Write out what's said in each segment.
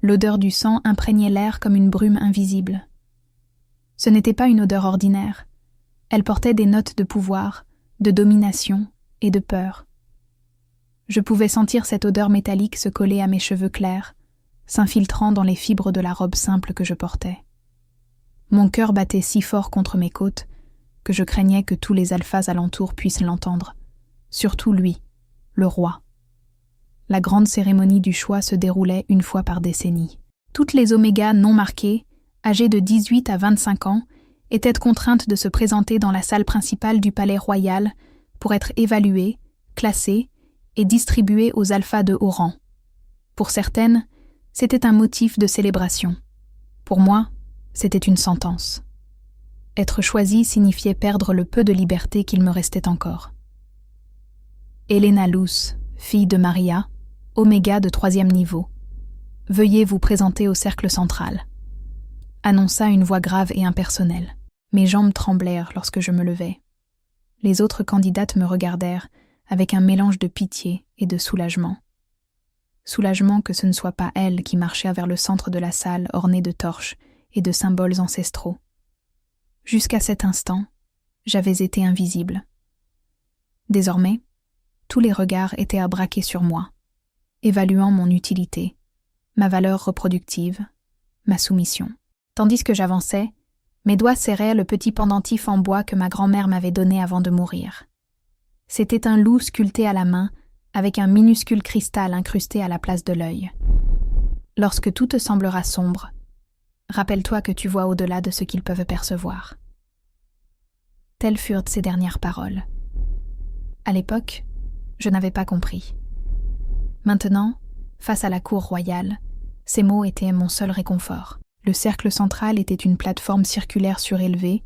L'odeur du sang imprégnait l'air comme une brume invisible. Ce n'était pas une odeur ordinaire. Elle portait des notes de pouvoir, de domination et de peur. Je pouvais sentir cette odeur métallique se coller à mes cheveux clairs, s'infiltrant dans les fibres de la robe simple que je portais. Mon cœur battait si fort contre mes côtes que je craignais que tous les alphas alentours puissent l'entendre, surtout lui, le roi. La grande cérémonie du choix se déroulait une fois par décennie. Toutes les omégas non marquées, âgées de 18 à 25 ans, étaient contraintes de se présenter dans la salle principale du palais royal pour être évaluées, classées et distribuées aux alphas de haut rang. Pour certaines, c'était un motif de célébration. Pour moi, c'était une sentence. Être choisie signifiait perdre le peu de liberté qu'il me restait encore. Helena Luz, fille de Maria, Oméga de 3e niveau. Veuillez vous présenter au cercle central, annonça une voix grave et impersonnelle. Mes jambes tremblèrent lorsque je me levai. Les autres candidates me regardèrent avec un mélange de pitié et de soulagement. Soulagement que ce ne soit pas elle qui marchait vers le centre de la salle ornée de torches et de symboles ancestraux. Jusqu'à cet instant, j'avais été invisible. Désormais, tous les regards étaient à braquer sur moi, évaluant mon utilité, ma valeur reproductive, ma soumission. Tandis que j'avançais, mes doigts serraient le petit pendentif en bois que ma grand-mère m'avait donné avant de mourir. C'était un loup sculpté à la main, avec un minuscule cristal incrusté à la place de l'œil. Lorsque tout te semblera sombre, rappelle-toi que tu vois au-delà de ce qu'ils peuvent percevoir. Telles furent ses dernières paroles. À l'époque, je n'avais pas compris. Maintenant, face à la cour royale, ces mots étaient mon seul réconfort. Le cercle central était une plateforme circulaire surélevée,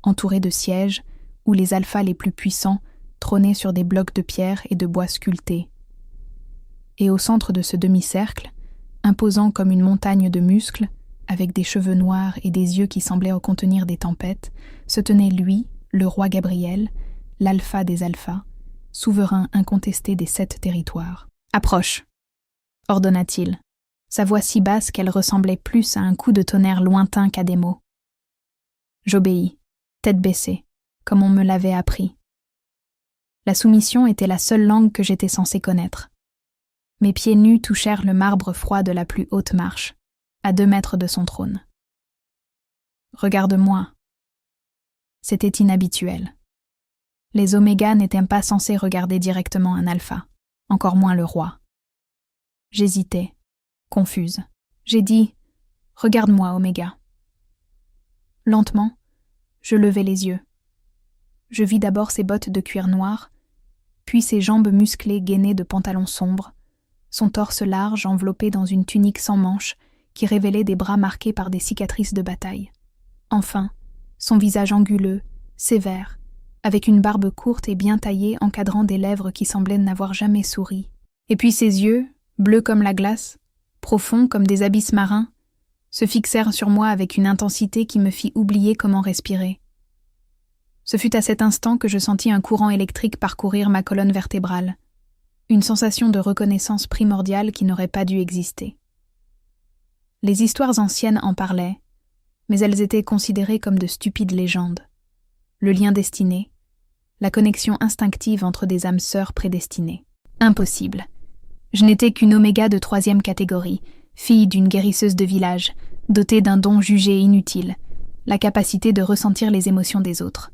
entourée de sièges, où les alphas les plus puissants trônaient sur des blocs de pierre et de bois sculptés. Et au centre de ce demi-cercle, imposant comme une montagne de muscles, avec des cheveux noirs et des yeux qui semblaient contenir des tempêtes, se tenait lui, le roi Gabriel, l'alpha des alphas, souverain incontesté des 7 territoires. « Approche !» ordonna-t-il, sa voix si basse qu'elle ressemblait plus à un coup de tonnerre lointain qu'à des mots. J'obéis, tête baissée, comme on me l'avait appris. La soumission était la seule langue que j'étais censée connaître. Mes pieds nus touchèrent le marbre froid de la plus haute marche, à 2 mètres de son trône. « Regarde-moi. » C'était inhabituel. Les omégas n'étaient pas censés regarder directement un alpha, encore moins le roi. J'hésitais, confuse. J'ai dit « Regarde-moi, Oméga ». Lentement, je levai les yeux. Je vis d'abord ses bottes de cuir noir, puis ses jambes musclées gainées de pantalons sombres, son torse large enveloppé dans une tunique sans manches qui révélait des bras marqués par des cicatrices de bataille. Enfin, son visage anguleux, sévère, avec une barbe courte et bien taillée encadrant des lèvres qui semblaient n'avoir jamais souri. Et puis ses yeux, bleus comme la glace, profonds comme des abysses marins, se fixèrent sur moi avec une intensité qui me fit oublier comment respirer. Ce fut à cet instant que je sentis un courant électrique parcourir ma colonne vertébrale, une sensation de reconnaissance primordiale qui n'aurait pas dû exister. Les histoires anciennes en parlaient, mais elles étaient considérées comme de stupides légendes. Le lien destiné, la connexion instinctive entre des âmes sœurs prédestinées. Impossible. Je n'étais qu'une oméga de 3e catégorie, fille d'une guérisseuse de village, dotée d'un don jugé inutile, la capacité de ressentir les émotions des autres.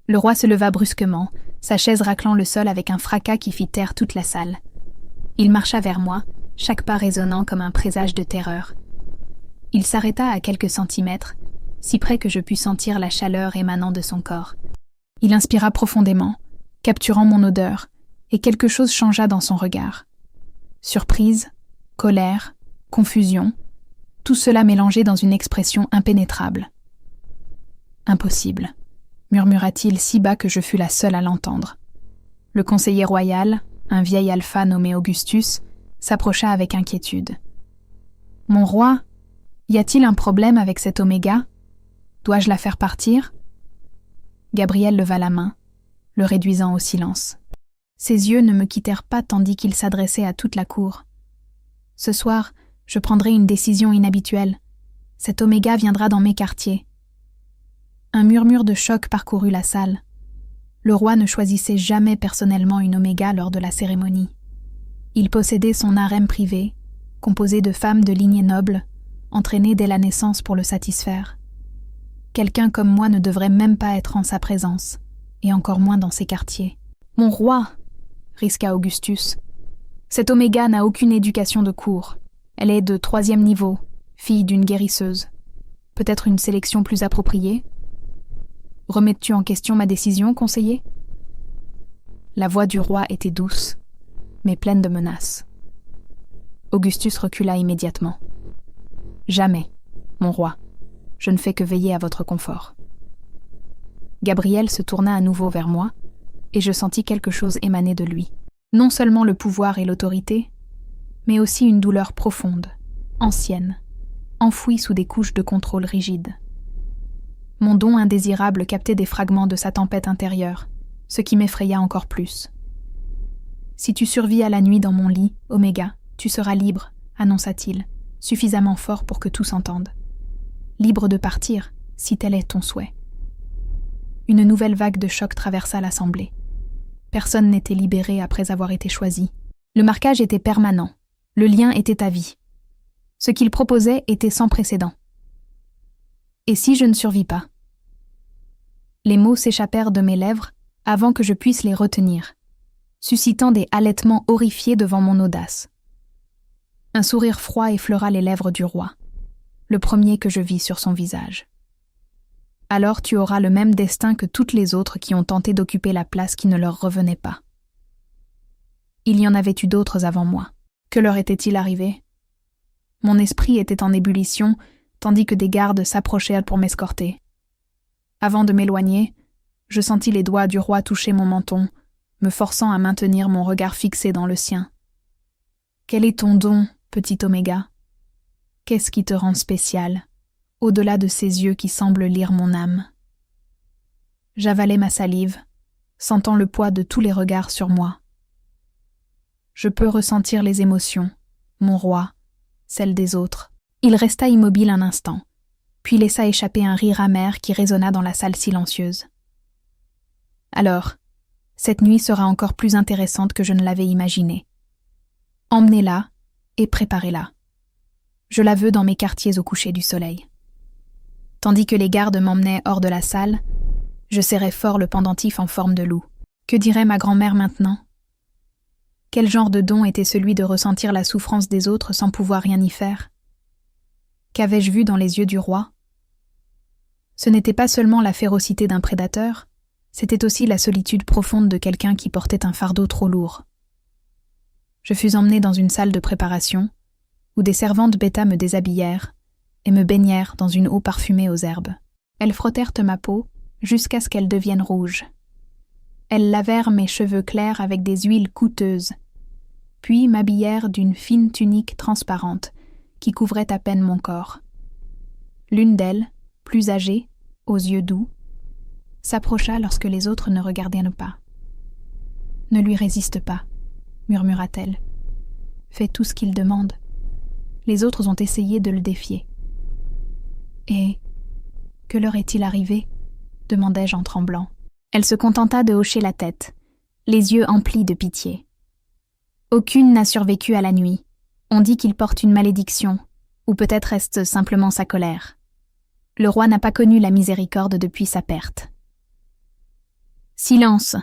Le roi se leva brusquement, sa chaise raclant le sol avec un fracas qui fit taire toute la salle. Il marcha vers moi, chaque pas résonnant comme un présage de terreur. Il s'arrêta à quelques centimètres, si près que je pus sentir la chaleur émanant de son corps. Il inspira profondément, capturant mon odeur, et quelque chose changea dans son regard. Surprise, colère, confusion, tout cela mélangé dans une expression impénétrable. « Impossible », murmura-t-il si bas que je fus la seule à l'entendre. Le conseiller royal, un vieil alpha nommé Augustus, s'approcha avec inquiétude. « Mon roi, y a-t-il un problème avec cet oméga ? Dois-je la faire partir ?» Gabriel leva la main, le réduisant au silence. Ses yeux ne me quittèrent pas tandis qu'il s'adressait à toute la cour. Ce soir, Je prendrai une décision inhabituelle. Cet oméga viendra dans mes quartiers. » Un murmure de choc parcourut la salle. Le roi ne choisissait jamais personnellement une oméga lors de la cérémonie. Il possédait son harem privé, composé de femmes de lignée noble, entraînées dès la naissance pour le satisfaire. Quelqu'un comme moi ne devrait même pas être en sa présence, et encore moins dans ses quartiers. « Mon roi !» risqua Augustus. « Cette oméga n'a aucune éducation de cour. Elle est de 3e niveau, fille d'une guérisseuse. Peut-être une sélection plus appropriée ? Remets-tu en question ma décision, conseiller ?» La voix du roi était douce, mais pleine de menaces. Augustus recula immédiatement. « Jamais, mon roi. Je ne fais que veiller à votre confort. » Gabriel se tourna à nouveau vers moi, et je sentis quelque chose émaner de lui. Non seulement le pouvoir et l'autorité, mais aussi une douleur profonde, ancienne, enfouie sous des couches de contrôle rigides. Mon don indésirable captait des fragments de sa tempête intérieure, ce qui m'effraya encore plus. « Si tu survis à la nuit dans mon lit, Oméga, tu seras libre, annonça-t-il, suffisamment fort pour que tous entendent. Libre de partir, si tel est ton souhait. » Une nouvelle vague de choc traversa l'assemblée. Personne n'était libéré après avoir été choisi. Le marquage était permanent. Le lien était à vie. Ce qu'il proposait était sans précédent. Et si je ne survis pas ? Les mots s'échappèrent de mes lèvres avant que je puisse les retenir, suscitant des halètements horrifiés devant mon audace. Un sourire froid effleura les lèvres du roi, le premier que je vis sur son visage. « Alors tu auras le même destin que toutes les autres qui ont tenté d'occuper la place qui ne leur revenait pas. » Il y en avait eu d'autres avant moi. Que leur était-il arrivé ? Mon esprit était en ébullition, tandis que des gardes s'approchèrent pour m'escorter. Avant de m'éloigner, je sentis les doigts du roi toucher mon menton, me forçant à maintenir mon regard fixé dans le sien. « Quel est ton don, petit Oméga ? Qu'est-ce qui te rend spécial, au-delà de ces yeux qui semblent lire mon âme ?» J'avalai ma salive, sentant le poids de tous les regards sur moi. Je peux ressentir les émotions, mon roi, celles des autres. Il resta immobile un instant, puis laissa échapper un rire amer qui résonna dans la salle silencieuse. Alors, cette nuit sera encore plus intéressante que je ne l'avais imaginé. Emmenez-la et préparez-la. Je la veux dans mes quartiers au coucher du soleil. Tandis que les gardes m'emmenaient hors de la salle, je serrais fort le pendentif en forme de loup. Que dirait ma grand-mère maintenant ? Quel genre de don était celui de ressentir la souffrance des autres sans pouvoir rien y faire ? Qu'avais-je vu dans les yeux du roi ? Ce n'était pas seulement la férocité d'un prédateur, c'était aussi la solitude profonde de quelqu'un qui portait un fardeau trop lourd. Je fus emmenée dans une salle de préparation, où des servantes bêta me déshabillèrent et me baignèrent dans une eau parfumée aux herbes. Elles frottèrent ma peau jusqu'à ce qu'elle devienne rouge. Elles lavèrent mes cheveux clairs avec des huiles coûteuses, puis m'habillèrent d'une fine tunique transparente qui couvrait à peine mon corps. L'une d'elles, plus âgée, aux yeux doux, s'approcha lorsque les autres ne regardaient pas. « Ne lui résiste pas, » murmura-t-elle. « Fais tout ce qu'il demande. » Les autres ont essayé de le défier. « Et que leur est-il arrivé ?» demandai-je en tremblant. Elle se contenta de hocher la tête, les yeux emplis de pitié. « Aucune n'a survécu à la nuit. On dit qu'il porte une malédiction, ou peut-être est-ce simplement sa colère. Le roi n'a pas connu la miséricorde depuis sa perte. »« Silence !»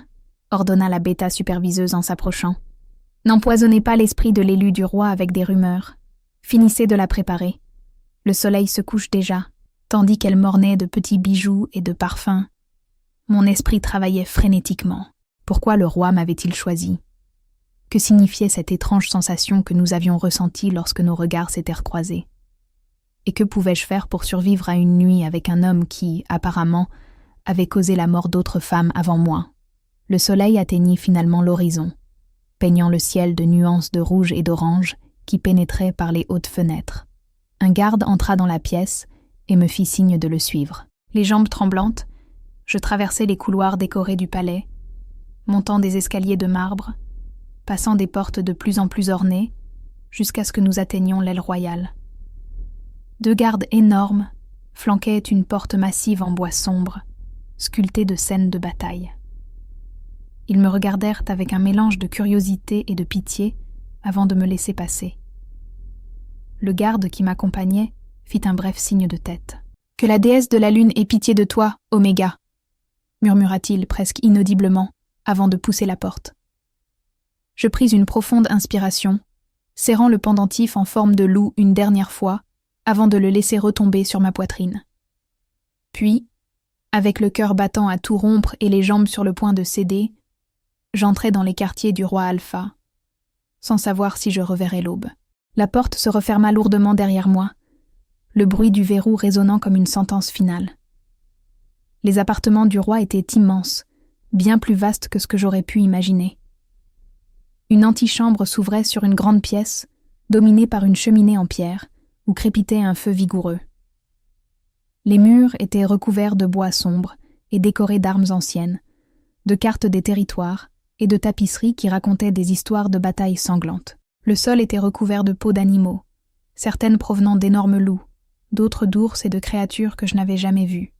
ordonna la bêta superviseuse en s'approchant. « N'empoisonnez pas l'esprit de l'élu du roi avec des rumeurs. Finissez de la préparer. Le soleil se couche déjà, tandis qu'elle m'ornait de petits bijoux et de parfums. Mon esprit travaillait frénétiquement. Pourquoi le roi m'avait-il choisi ? Que signifiait cette étrange sensation que nous avions ressentie lorsque nos regards s'étaient croisés ? Et que pouvais-je faire pour survivre à une nuit avec un homme qui, apparemment, avait causé la mort d'autres femmes avant moi ? Le soleil atteignit finalement l'horizon, peignant le ciel de nuances de rouge et d'orange qui pénétraient par les hautes fenêtres. Un garde entra dans la pièce et me fit signe de le suivre. Les jambes tremblantes, je traversai les couloirs décorés du palais, montant des escaliers de marbre, passant des portes de plus en plus ornées, jusqu'à ce que nous atteignions l'aile royale. 2 gardes énormes flanquaient une porte massive en bois sombre, sculptée de scènes de bataille. Ils me regardèrent avec un mélange de curiosité et de pitié avant de me laisser passer. Le garde qui m'accompagnait fit un bref signe de tête. « Que la déesse de la lune ait pitié de toi, Oméga !» murmura-t-il presque inaudiblement avant de pousser la porte. Je pris une profonde inspiration, serrant le pendentif en forme de loup une dernière fois avant de le laisser retomber sur ma poitrine. Puis, avec le cœur battant à tout rompre et les jambes sur le point de céder, j'entrai dans les quartiers du roi Alpha, sans savoir si je reverrais l'aube. La porte se referma lourdement derrière moi, le bruit du verrou résonnant comme une sentence finale. Les appartements du roi étaient immenses, bien plus vastes que ce que j'aurais pu imaginer. Une antichambre s'ouvrait sur une grande pièce, dominée par une cheminée en pierre, où crépitait un feu vigoureux. Les murs étaient recouverts de bois sombre et décorés d'armes anciennes, de cartes des territoires et de tapisseries qui racontaient des histoires de batailles sanglantes. Le sol était recouvert de peaux d'animaux, certaines provenant d'énormes loups, d'autres d'ours et de créatures que je n'avais jamais vues.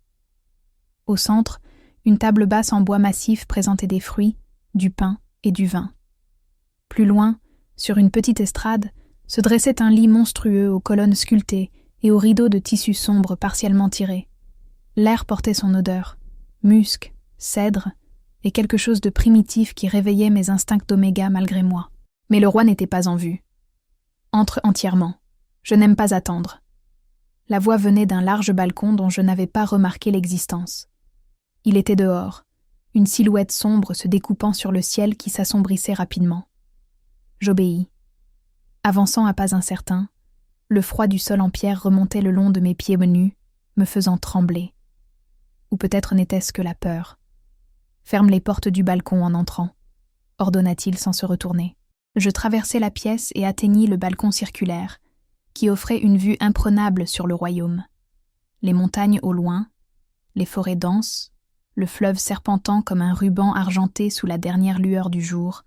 Au centre, une table basse en bois massif présentait des fruits, du pain et du vin. Plus loin, sur une petite estrade, se dressait un lit monstrueux aux colonnes sculptées et aux rideaux de tissu sombre partiellement tirés. L'air portait son odeur, musc, cèdre et quelque chose de primitif qui réveillait mes instincts d'oméga malgré moi. Mais le roi n'était pas en vue. « Entre entièrement. Je n'aime pas attendre. » La voix venait d'un large balcon dont je n'avais pas remarqué l'existence. Il était dehors, une silhouette sombre se découpant sur le ciel qui s'assombrissait rapidement. J'obéis. Avançant à pas incertains, le froid du sol en pierre remontait le long de mes pieds nus, me faisant trembler. Ou peut-être n'était-ce que la peur. « Ferme les portes du balcon en entrant », ordonna-t-il sans se retourner. Je traversai la pièce et atteignis le balcon circulaire, qui offrait une vue imprenable sur le royaume. Les montagnes au loin, les forêts denses, le fleuve serpentant comme un ruban argenté sous la dernière lueur du jour,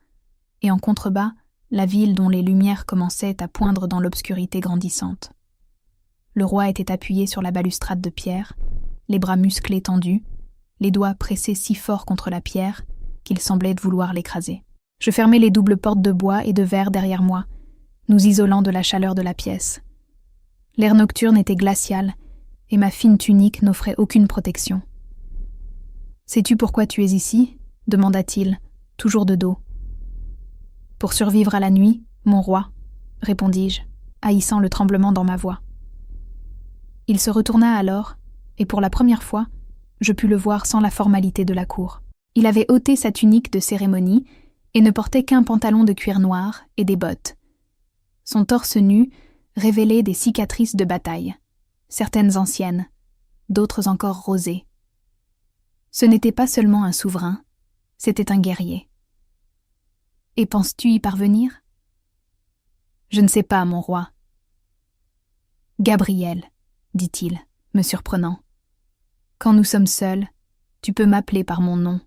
et en contrebas, la ville dont les lumières commençaient à poindre dans l'obscurité grandissante. Le roi était appuyé sur la balustrade de pierre, les bras musclés tendus, les doigts pressés si fort contre la pierre qu'il semblait vouloir l'écraser. Je fermai les doubles portes de bois et de verre derrière moi, nous isolant de la chaleur de la pièce. L'air nocturne était glacial et ma fine tunique n'offrait aucune protection. « Sais-tu pourquoi tu es ici ?» demanda-t-il, toujours de dos. « Pour survivre à la nuit, mon roi, » répondis-je, haïssant le tremblement dans ma voix. Il se retourna alors, et pour la première fois, je pus le voir sans la formalité de la cour. Il avait ôté sa tunique de cérémonie et ne portait qu'un pantalon de cuir noir et des bottes. Son torse nu révélait des cicatrices de bataille, certaines anciennes, d'autres encore rosées. Ce n'était pas seulement un souverain, c'était un guerrier. « Et penses-tu y parvenir ?»« Je ne sais pas, mon roi. »« Gabriel, » dit-il, me surprenant. « Quand nous sommes seuls, tu peux m'appeler par mon nom. »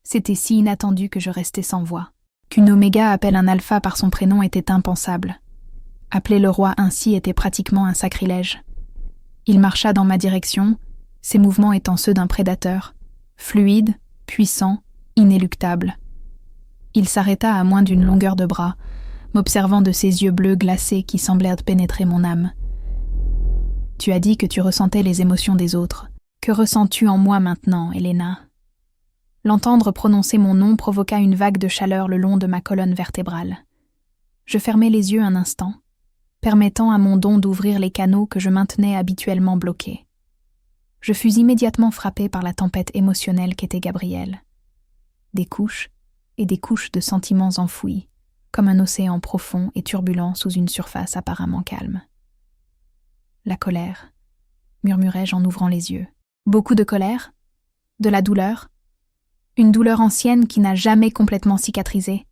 C'était si inattendu que je restais sans voix. Qu'une oméga appelle un alpha par son prénom était impensable. Appeler le roi ainsi était pratiquement un sacrilège. Il marcha dans ma direction, ses mouvements étant ceux d'un prédateur, fluide, puissant, inéluctable. Il s'arrêta à moins d'une longueur de bras, m'observant de ses yeux bleus glacés qui semblaient pénétrer mon âme. « Tu as dit que tu ressentais les émotions des autres. Que ressens-tu en moi maintenant, Helena ?» L'entendre prononcer mon nom provoqua une vague de chaleur le long de ma colonne vertébrale. Je fermai les yeux un instant, permettant à mon don d'ouvrir les canaux que je maintenais habituellement bloqués. Je fus immédiatement frappé par la tempête émotionnelle qu'était Gabriel. Des couches et des couches de sentiments enfouis, comme un océan profond et turbulent sous une surface apparemment calme. La colère, murmurai-je en ouvrant les yeux. Beaucoup de colère, de la douleur, une douleur ancienne qui n'a jamais complètement cicatrisé.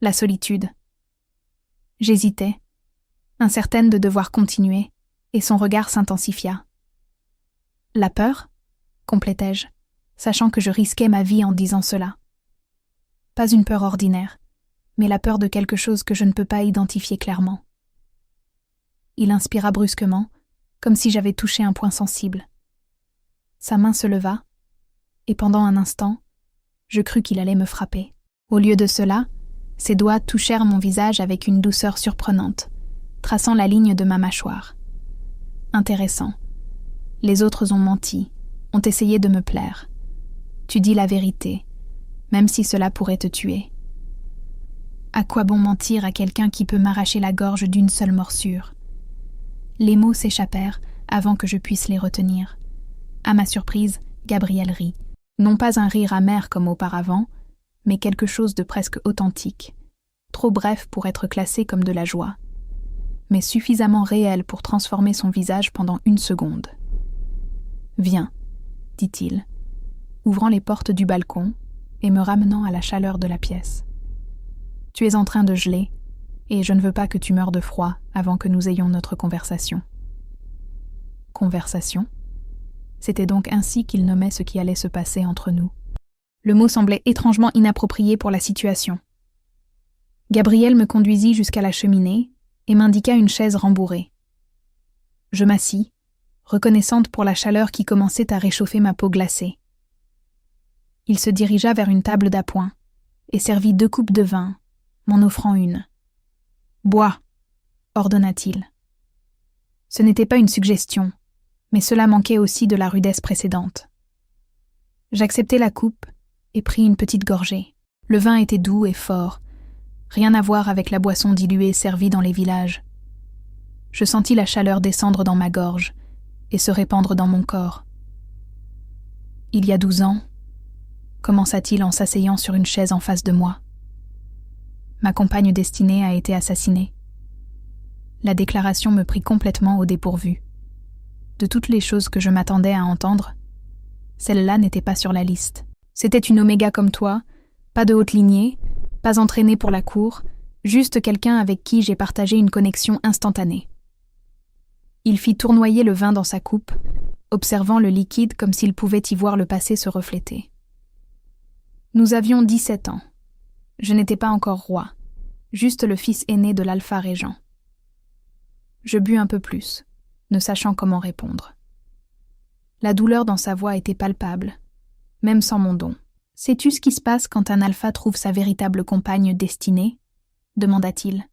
La solitude. J'hésitais, incertaine de devoir continuer, et son regard s'intensifia. La peur, complétai-je, sachant que je risquais ma vie en disant cela. Pas une peur ordinaire, mais la peur de quelque chose que je ne peux pas identifier clairement. Il inspira brusquement, comme si j'avais touché un point sensible. Sa main se leva, et pendant un instant, je crus qu'il allait me frapper. Au lieu de cela, ses doigts touchèrent mon visage avec une douceur surprenante, traçant la ligne de ma mâchoire. Intéressant. Les autres ont menti, ont essayé de me plaire. Tu dis la vérité, même si cela pourrait te tuer. À quoi bon mentir à quelqu'un qui peut m'arracher la gorge d'une seule morsure? Les mots s'échappèrent avant que je puisse les retenir. À ma surprise, Gabriel rit. Non pas un rire amer comme auparavant, mais quelque chose de presque authentique, trop bref pour être classé comme de la joie, mais suffisamment réel pour transformer son visage pendant une seconde. « Viens, » dit-il, ouvrant les portes du balcon et me ramenant à la chaleur de la pièce. « Tu es en train de geler, et je ne veux pas que tu meures de froid avant que nous ayons notre conversation. » Conversation ? C'était donc ainsi qu'il nommait ce qui allait se passer entre nous. Le mot semblait étrangement inapproprié pour la situation. Gabriel me conduisit jusqu'à la cheminée et m'indiqua une chaise rembourrée. Je m'assis, reconnaissante pour la chaleur qui commençait à réchauffer ma peau glacée. Il se dirigea vers une table d'appoint et servit 2 coupes de vin, m'en offrant une. « Bois !» ordonna-t-il. Ce n'était pas une suggestion, mais cela manquait aussi de la rudesse précédente. J'acceptai la coupe et pris une petite gorgée. Le vin était doux et fort, rien à voir avec la boisson diluée servie dans les villages. Je sentis la chaleur descendre dans ma gorge et se répandre dans mon corps. « Il y a 12 ans, » commença-t-il en s'asseyant sur une chaise en face de moi. « Ma compagne destinée a été assassinée. » La déclaration me prit complètement au dépourvu. De toutes les choses que je m'attendais à entendre, celle-là n'était pas sur la liste. C'était une oméga comme toi, pas de haute lignée, pas entraînée pour la cour, juste quelqu'un avec qui j'ai partagé une connexion instantanée. Il fit tournoyer le vin dans sa coupe, observant le liquide comme s'il pouvait y voir le passé se refléter. Nous avions 17 ans. Je n'étais pas encore roi, juste le fils aîné de l'alpha régent. Je bus un peu plus, ne sachant comment répondre. La douleur dans sa voix était palpable, même sans mon don. « Sais-tu ce qui se passe quand un alpha trouve sa véritable compagne destinée ?» demanda-t-il.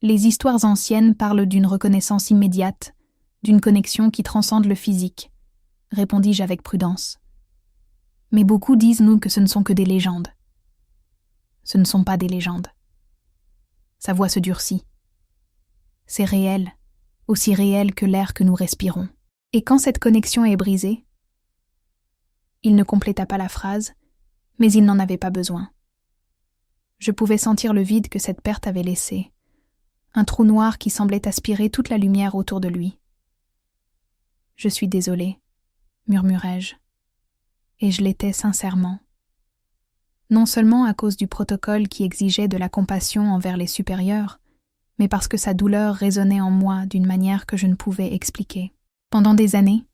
Les histoires anciennes parlent d'une reconnaissance immédiate, d'une connexion qui transcende le physique, répondis-je avec prudence. Mais beaucoup disent, nous, que ce ne sont que des légendes. Ce ne sont pas des légendes. Sa voix se durcit. C'est réel, aussi réel que l'air que nous respirons. Et quand cette connexion est brisée, il ne compléta pas la phrase, mais il n'en avait pas besoin. Je pouvais sentir le vide que cette perte avait laissé, un trou noir qui semblait aspirer toute la lumière autour de lui. « Je suis désolée », murmurai-je, et je l'étais sincèrement. Non seulement à cause du protocole qui exigeait de la compassion envers les supérieurs, mais parce que sa douleur résonnait en moi d'une manière que je ne pouvais expliquer. Pendant des années,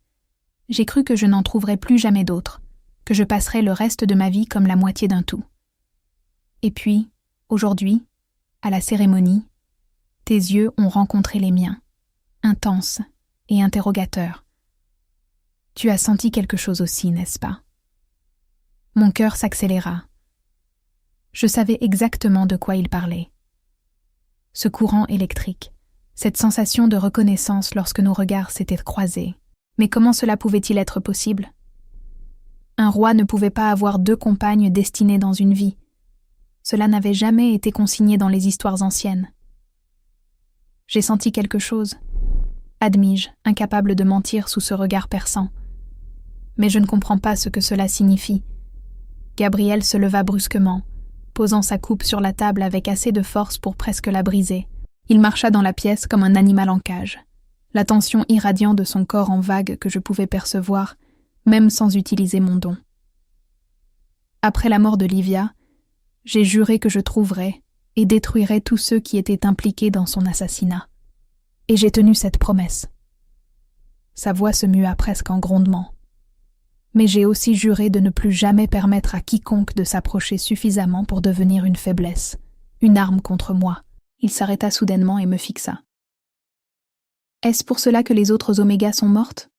j'ai cru que je n'en trouverais plus jamais d'autre, que je passerais le reste de ma vie comme la moitié d'un tout. Et puis, aujourd'hui, à la cérémonie, tes yeux ont rencontré les miens, intenses et interrogateurs. Tu as senti quelque chose aussi, n'est-ce pas? Mon cœur s'accéléra. Je savais exactement de quoi il parlait. Ce courant électrique, cette sensation de reconnaissance lorsque nos regards s'étaient croisés. Mais comment cela pouvait-il être possible? Un roi ne pouvait pas avoir 2 compagnes destinées dans une vie. Cela n'avait jamais été consigné dans les histoires anciennes. J'ai senti quelque chose, admis-je, incapable de mentir sous ce regard perçant. Mais je ne comprends pas ce que cela signifie. Gabriel se leva brusquement, posant sa coupe sur la table avec assez de force pour presque la briser. Il marcha dans la pièce comme un animal en cage, la tension irradiant de son corps en vagues que je pouvais percevoir, même sans utiliser mon don. Après la mort de Livia, j'ai juré que je trouverais et détruirais tous ceux qui étaient impliqués dans son assassinat. Et j'ai tenu cette promesse. Sa voix se mua presque en grondement. Mais j'ai aussi juré de ne plus jamais permettre à quiconque de s'approcher suffisamment pour devenir une faiblesse, une arme contre moi. Il s'arrêta soudainement et me fixa. Est-ce pour cela que les autres Omégas sont mortes?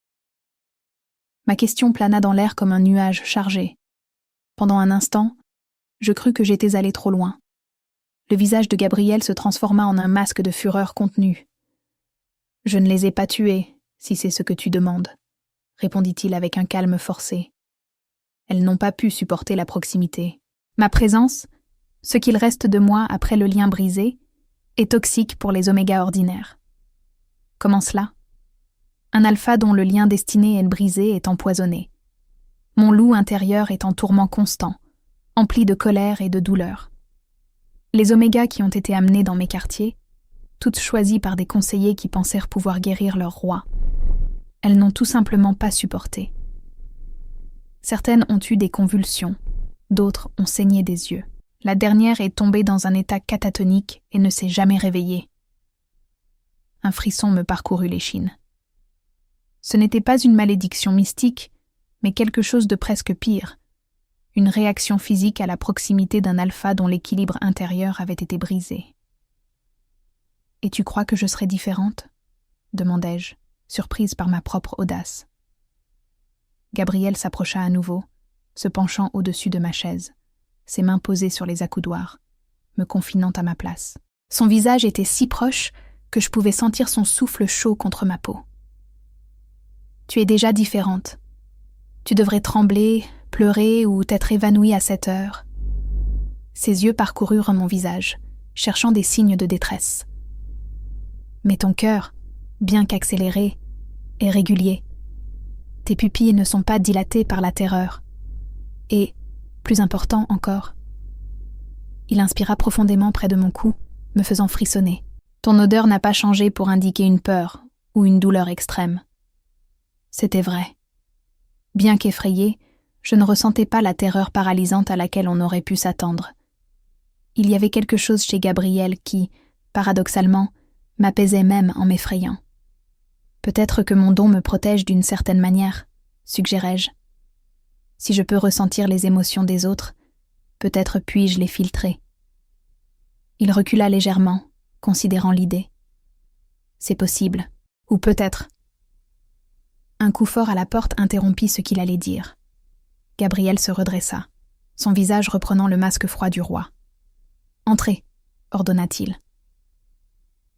Ma question plana dans l'air comme un nuage chargé. Pendant un instant, je crus que j'étais allé trop loin. Le visage de Gabrielle se transforma en un masque de fureur contenue. « Je ne les ai pas tuées, si c'est ce que tu demandes, » répondit-il avec un calme forcé. Elles n'ont pas pu supporter la proximité. Ma présence, ce qu'il reste de moi après le lien brisé, est toxique pour les Omégas ordinaires. Comment cela? Un alpha dont le lien destiné à être brisé est empoisonné. Mon loup intérieur est en tourment constant, empli de colère et de douleur. Les Omégas qui ont été amenés dans mes quartiers, toutes choisies par des conseillers qui pensèrent pouvoir guérir leur roi, elles n'ont tout simplement pas supporté. Certaines ont eu des convulsions, d'autres ont saigné des yeux. La dernière est tombée dans un état catatonique et ne s'est jamais réveillée. Un frisson me parcourut l'échine. Ce n'était pas une malédiction mystique, mais quelque chose de presque pire, une réaction physique à la proximité d'un alpha dont l'équilibre intérieur avait été brisé. « Et tu crois que je serai différente ?» demandai-je, surprise par ma propre audace. Gabrielle s'approcha à nouveau, se penchant au-dessus de ma chaise, ses mains posées sur les accoudoirs, me confinant à ma place. Son visage était si proche que je pouvais sentir son souffle chaud contre ma peau. « Tu es déjà différente. Tu devrais trembler, pleurer ou t'être évanouie à cette heure. » Ses yeux parcoururent mon visage, cherchant des signes de détresse. « Mais ton cœur, bien qu'accéléré, est régulier. Tes pupilles ne sont pas dilatées par la terreur. Et, plus important encore, il inspira profondément près de mon cou, me faisant frissonner. Ton odeur n'a pas changé pour indiquer une peur ou une douleur extrême. C'était vrai. Bien qu'effrayée, je ne ressentais pas la terreur paralysante à laquelle on aurait pu s'attendre. Il y avait quelque chose chez Gabrielle qui, paradoxalement, m'apaisait même en m'effrayant. Peut-être que mon don me protège d'une certaine manière, suggérai-je. Si je peux ressentir les émotions des autres, peut-être puis-je les filtrer. Il recula légèrement, considérant l'idée. C'est possible, ou peut-être. Un coup fort à la porte interrompit ce qu'il allait dire. Gabrielle se redressa, son visage reprenant le masque froid du roi. « Entrez », ordonna-t-il.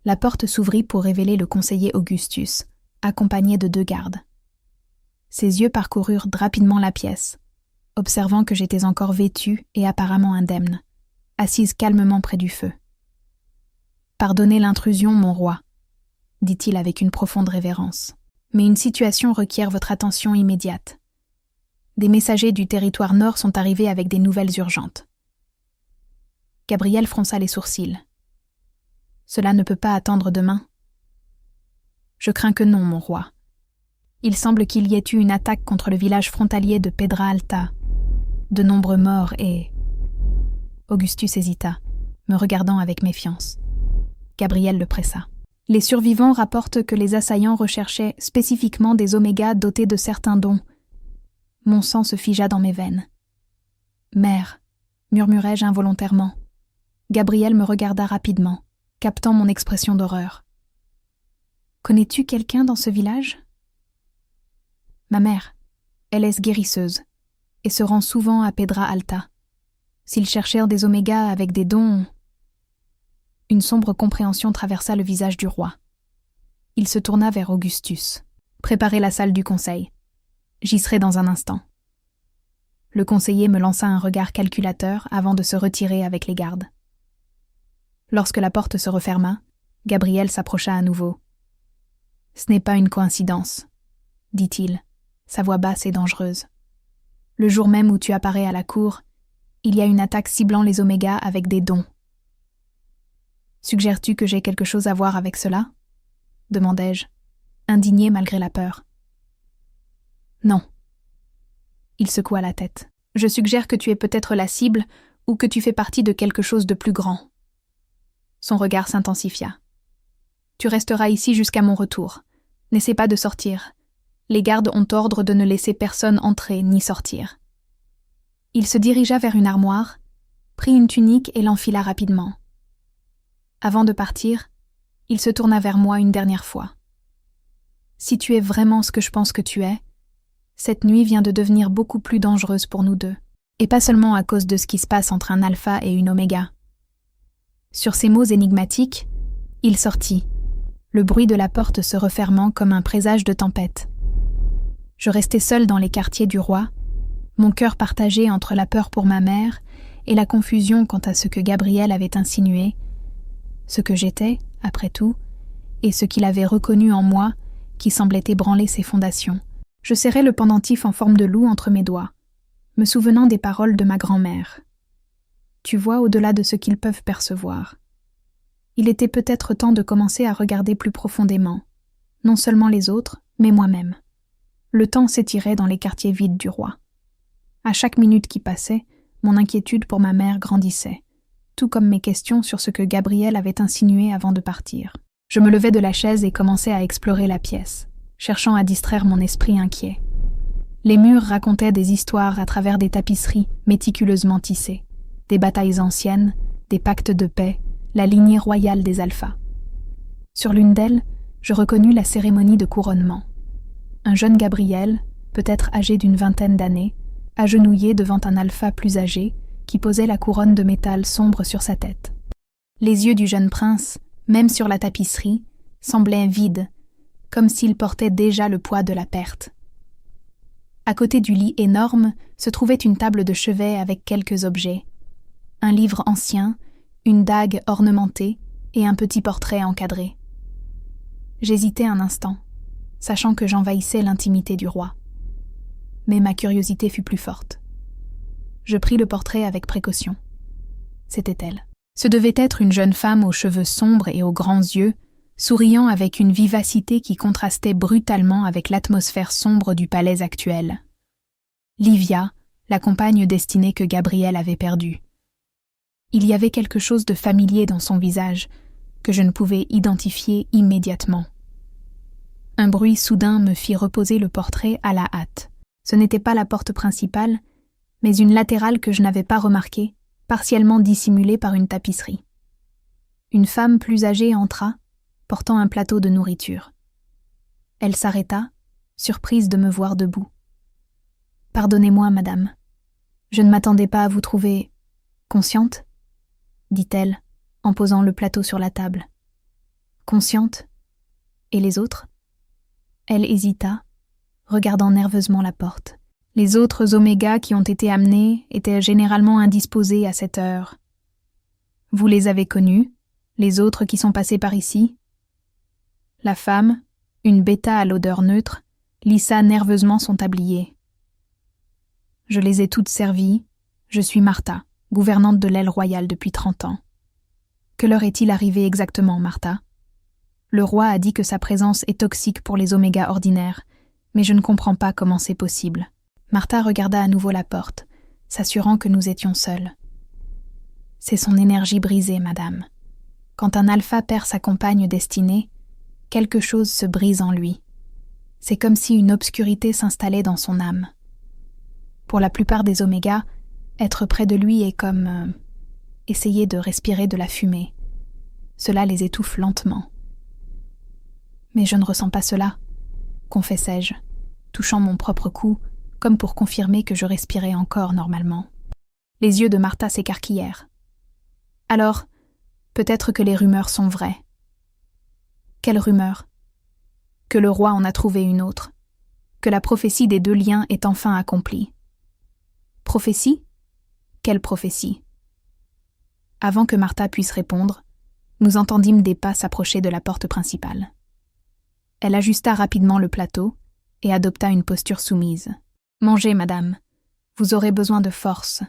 La porte s'ouvrit pour révéler le conseiller Augustus, accompagné de 2 gardes. Ses yeux parcoururent rapidement la pièce, observant que j'étais encore vêtue et apparemment indemne, assise calmement près du feu. « Pardonnez l'intrusion, mon roi, » dit-il avec une profonde révérence. « Mais une situation requiert votre attention immédiate. Des messagers du territoire nord sont arrivés avec des nouvelles urgentes. » Gabrielle fronça les sourcils. « Cela ne peut pas attendre demain. » « Je crains que non, mon roi. Il semble qu'il y ait eu une attaque contre le village frontalier de Pedra Alta. De nombreux morts et... » Augustus hésita, me regardant avec méfiance. Gabrielle le pressa. « Les survivants rapportent que les assaillants recherchaient spécifiquement des Omégas dotés de certains dons. » Mon sang se figea dans mes veines. « Mère, » murmurai-je involontairement. Gabrielle me regarda rapidement, captant mon expression d'horreur. « Connais-tu quelqu'un dans ce village ?» Ma mère, elle est guérisseuse, et se rend souvent à Pedra Alta. S'ils cherchèrent des Omégas avec des dons... Une sombre compréhension traversa le visage du roi. Il se tourna vers Augustus. « Préparez la salle du conseil. J'y serai dans un instant. » Le conseiller me lança un regard calculateur avant de se retirer avec les gardes. Lorsque la porte se referma, Gabrielle s'approcha à nouveau. « Ce n'est pas une coïncidence, » dit-il, sa voix basse et dangereuse. « Le jour même où tu apparais à la cour, il y a une attaque ciblant les Omégas avec des dons. » « Suggères-tu que j'ai quelque chose à voir avec cela ?» demandai-je, indigné malgré la peur. « Non. » Il secoua la tête. « Je suggère que tu es peut-être la cible ou que tu fais partie de quelque chose de plus grand. » Son regard s'intensifia. « Tu resteras ici jusqu'à mon retour. N'essaie pas de sortir. Les gardes ont ordre de ne laisser personne entrer ni sortir. Il se dirigea vers une armoire, prit une tunique et l'enfila rapidement. Avant de partir, il se tourna vers moi une dernière fois. « Si tu es vraiment ce que je pense que tu es, cette nuit vient de devenir beaucoup plus dangereuse pour nous deux, et pas seulement à cause de ce qui se passe entre un alpha et une oméga. » Sur ces mots énigmatiques, il sortit, le bruit de la porte se refermant comme un présage de tempête. Je restai seule dans les quartiers du roi, mon cœur partagé entre la peur pour ma mère et la confusion quant à ce que Gabriel avait insinué, ce que j'étais, après tout, et ce qu'il avait reconnu en moi qui semblait ébranler ses fondations. Je serrai le pendentif en forme de loup entre mes doigts, me souvenant des paroles de ma grand-mère. Tu vois au-delà de ce qu'ils peuvent percevoir. Il était peut-être temps de commencer à regarder plus profondément, non seulement les autres, mais moi-même. Le temps s'étirait dans les quartiers vides du roi. À chaque minute qui passait, mon inquiétude pour ma mère grandissait, tout comme mes questions sur ce que Gabriel avait insinué avant de partir. Je me levai de la chaise et commençai à explorer la pièce, cherchant à distraire mon esprit inquiet. Les murs racontaient des histoires à travers des tapisseries méticuleusement tissées, des batailles anciennes, des pactes de paix, la lignée royale des alphas. Sur l'une d'elles, je reconnus la cérémonie de couronnement. Un jeune Gabriel, peut-être âgé d'une vingtaine d'années, agenouillé devant un alpha plus âgé, qui posait la couronne de métal sombre sur sa tête. Les yeux du jeune prince, même sur la tapisserie, semblaient vides, comme s'il portait déjà le poids de la perte. À côté du lit énorme se trouvait une table de chevet avec quelques objets. Un livre ancien, une dague ornementée et un petit portrait encadré. J'hésitai un instant, sachant que j'envahissais l'intimité du roi. Mais ma curiosité fut plus forte. Je pris le portrait avec précaution. C'était elle. Ce devait être une jeune femme aux cheveux sombres et aux grands yeux, souriant avec une vivacité qui contrastait brutalement avec l'atmosphère sombre du palais actuel. Livia, la compagne destinée que Gabriel avait perdue. Il y avait quelque chose de familier dans son visage, que je ne pouvais identifier immédiatement. Un bruit soudain me fit reposer le portrait à la hâte. Ce n'était pas la porte principale, mais une latérale que je n'avais pas remarquée, partiellement dissimulée par une tapisserie. Une femme plus âgée entra, portant un plateau de nourriture. Elle s'arrêta, surprise de me voir debout. « Pardonnez-moi, madame. Je ne m'attendais pas à vous trouver consciente ?» dit-elle, en posant le plateau sur la table. « Consciente ? Et les autres ?» Elle hésita, regardant nerveusement la porte. Les autres omégas qui ont été amenés étaient généralement indisposés à cette heure. « Vous les avez connus, les autres qui sont passés par ici ?» La femme, une bêta à l'odeur neutre, lissa nerveusement son tablier. « Je les ai toutes servies. Je suis Martha, gouvernante de l'aile royale depuis 30 ans. » « Que leur est-il arrivé exactement, Martha ? Le roi a dit que sa présence est toxique pour les omégas ordinaires, mais je ne comprends pas comment c'est possible. » Martha regarda à nouveau la porte, s'assurant que nous étions seuls. « C'est son énergie brisée, madame. Quand un alpha perd sa compagne destinée, quelque chose se brise en lui. C'est comme si une obscurité s'installait dans son âme. Pour la plupart des omégas, être près de lui est comme essayer de respirer de la fumée. Cela les étouffe lentement. Mais je ne ressens pas cela, confessai-je, touchant mon propre cou, comme pour confirmer que je respirais encore normalement. Les yeux de Martha s'écarquillèrent. Alors, peut-être que les rumeurs sont vraies. Quelle rumeur ? Que le roi en a trouvé une autre. Que la prophétie des 2 liens est enfin accomplie. Prophétie ? Quelle prophétie ? Avant que Martha puisse répondre, nous entendîmes des pas s'approcher de la porte principale. Elle ajusta rapidement le plateau et adopta une posture soumise. « Mangez, madame. Vous aurez besoin de force, »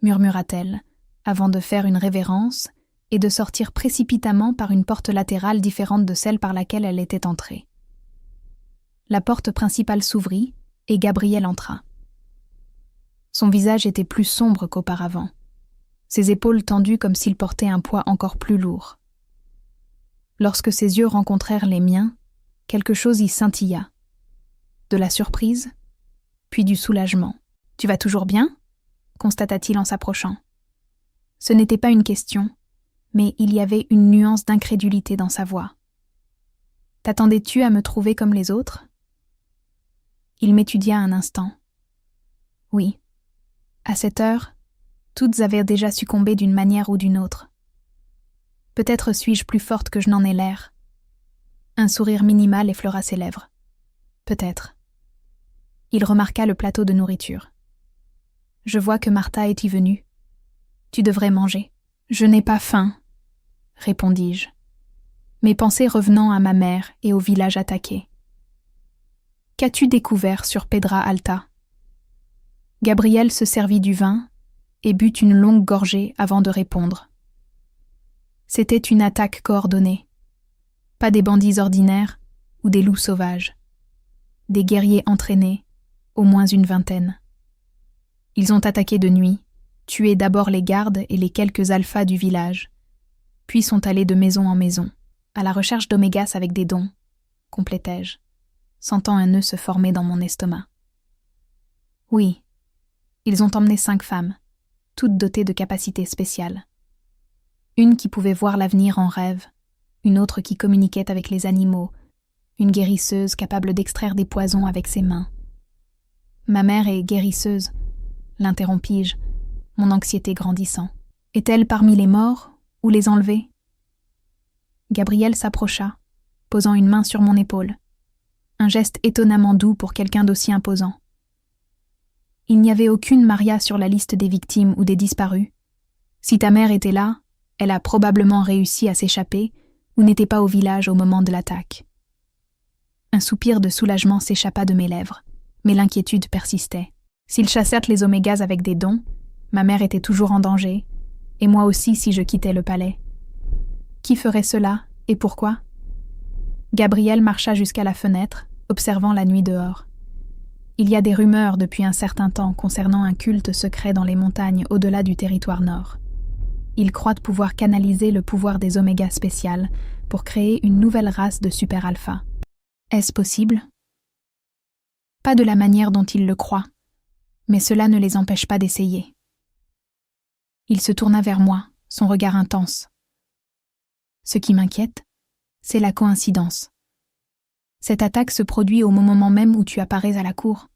murmura-t-elle, avant de faire une révérence et de sortir précipitamment par une porte latérale différente de celle par laquelle elle était entrée. La porte principale s'ouvrit et Gabriel entra. Son visage était plus sombre qu'auparavant, ses épaules tendues comme s'il portait un poids encore plus lourd. Lorsque ses yeux rencontrèrent les miens, quelque chose y scintilla. de la surprise, puis du soulagement. « Tu vas toujours bien ?» constata-t-il en s'approchant. Ce n'était pas une question, mais il y avait une nuance d'incrédulité dans sa voix. « T'attendais-tu à me trouver comme les autres ?» Il m'étudia un instant. Oui. À cette heure, toutes avaient déjà succombé d'une manière ou d'une autre. Peut-être suis-je plus forte que je n'en ai l'air. Un sourire minimal effleura ses lèvres. Peut-être. Il remarqua le plateau de nourriture. Je vois que Martha est y venue. Tu devrais manger. Je n'ai pas faim, répondis-je, mes pensées revenant à ma mère et au village attaqué. Qu'as-tu découvert sur Pedra Alta? Gabriel se servit du vin et but une longue gorgée avant de répondre. C'était une attaque coordonnée. Pas des bandits ordinaires ou des loups sauvages. Des guerriers entraînés, au moins une vingtaine. Ils ont attaqué de nuit, tué d'abord les gardes et les quelques alphas du village, puis sont allés de maison en maison, à la recherche d'omégas avec des dons, complétai-je, sentant un nœud se former dans mon estomac. Oui, ils ont emmené 5 femmes, toutes dotées de capacités spéciales. Une qui pouvait voir l'avenir en rêve, une autre qui communiquait avec les animaux, une guérisseuse capable d'extraire des poisons avec ses mains. Ma mère est guérisseuse, l'interrompis-je, mon anxiété grandissant. Est-elle parmi les morts ou les enlevés? Gabriel s'approcha, posant une main sur mon épaule. Un geste étonnamment doux pour quelqu'un d'aussi imposant. Il n'y avait aucune Maria sur la liste des victimes ou des disparus. Si ta mère était là, elle a probablement réussi à s'échapper ou n'était pas au village au moment de l'attaque. Un soupir de soulagement s'échappa de mes lèvres, mais l'inquiétude persistait. S'ils chassèrent les omégas avec des dons, ma mère était toujours en danger, et moi aussi si je quittais le palais. Qui ferait cela, et pourquoi? Gabriel marcha jusqu'à la fenêtre, observant la nuit dehors. Il y a des rumeurs depuis un certain temps concernant un culte secret dans les montagnes au-delà du territoire nord. Ils croient pouvoir canaliser le pouvoir des omégas spéciales pour créer une nouvelle race de super-alpha. Est-ce possible? Pas de la manière dont ils le croient, mais cela ne les empêche pas d'essayer. Il se tourna vers moi, son regard intense. Ce qui m'inquiète, c'est la coïncidence. Cette attaque se produit au moment même où tu apparais à la cour.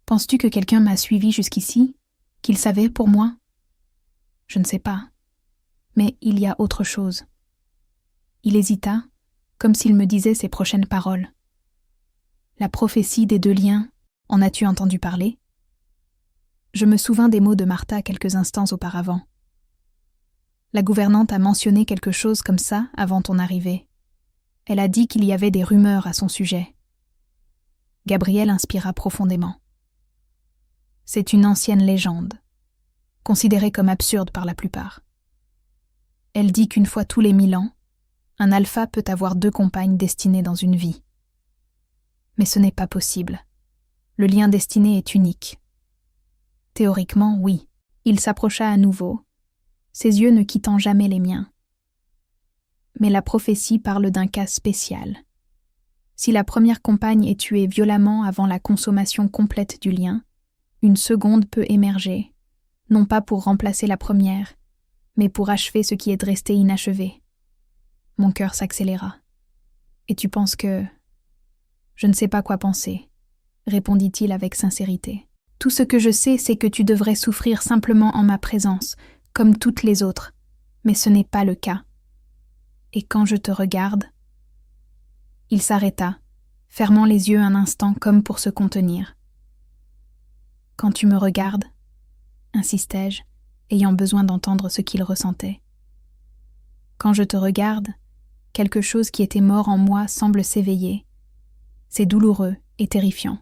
Penses-tu que quelqu'un m'a suivi jusqu'ici, qu'il savait pour moi? Je ne sais pas, mais il y a autre chose. Il hésita, comme s'il me disait ses prochaines paroles. La prophétie des 2 liens, en as-tu entendu parler? Je me souvins des mots de Martha quelques instants auparavant. La gouvernante a mentionné quelque chose comme ça avant ton arrivée. Elle a dit qu'il y avait des rumeurs à son sujet. Gabriel inspira profondément. C'est une ancienne légende, considérée comme absurde par la plupart. Elle dit qu'une fois tous les 1000 ans, un alpha peut avoir 2 compagnes destinées dans une vie. Mais ce n'est pas possible. Le lien destiné est unique. Théoriquement, oui. Il s'approcha à nouveau, ses yeux ne quittant jamais les miens. Mais la prophétie parle d'un cas spécial. Si la première compagne est tuée violemment avant la consommation complète du lien, une seconde peut émerger, non pas pour remplacer la première, mais pour achever ce qui est resté inachevé. Mon cœur s'accéléra. Et tu penses que... Je ne sais pas quoi penser, répondit-il avec sincérité. Tout ce que je sais, c'est que tu devrais souffrir simplement en ma présence, comme toutes les autres, mais ce n'est pas le cas. Et quand je te regarde... Il s'arrêta, fermant les yeux un instant comme pour se contenir. Quand tu me regardes, insistai-je, ayant besoin d'entendre ce qu'il ressentait. Quand je te regarde, quelque chose qui était mort en moi semble s'éveiller. C'est douloureux et terrifiant,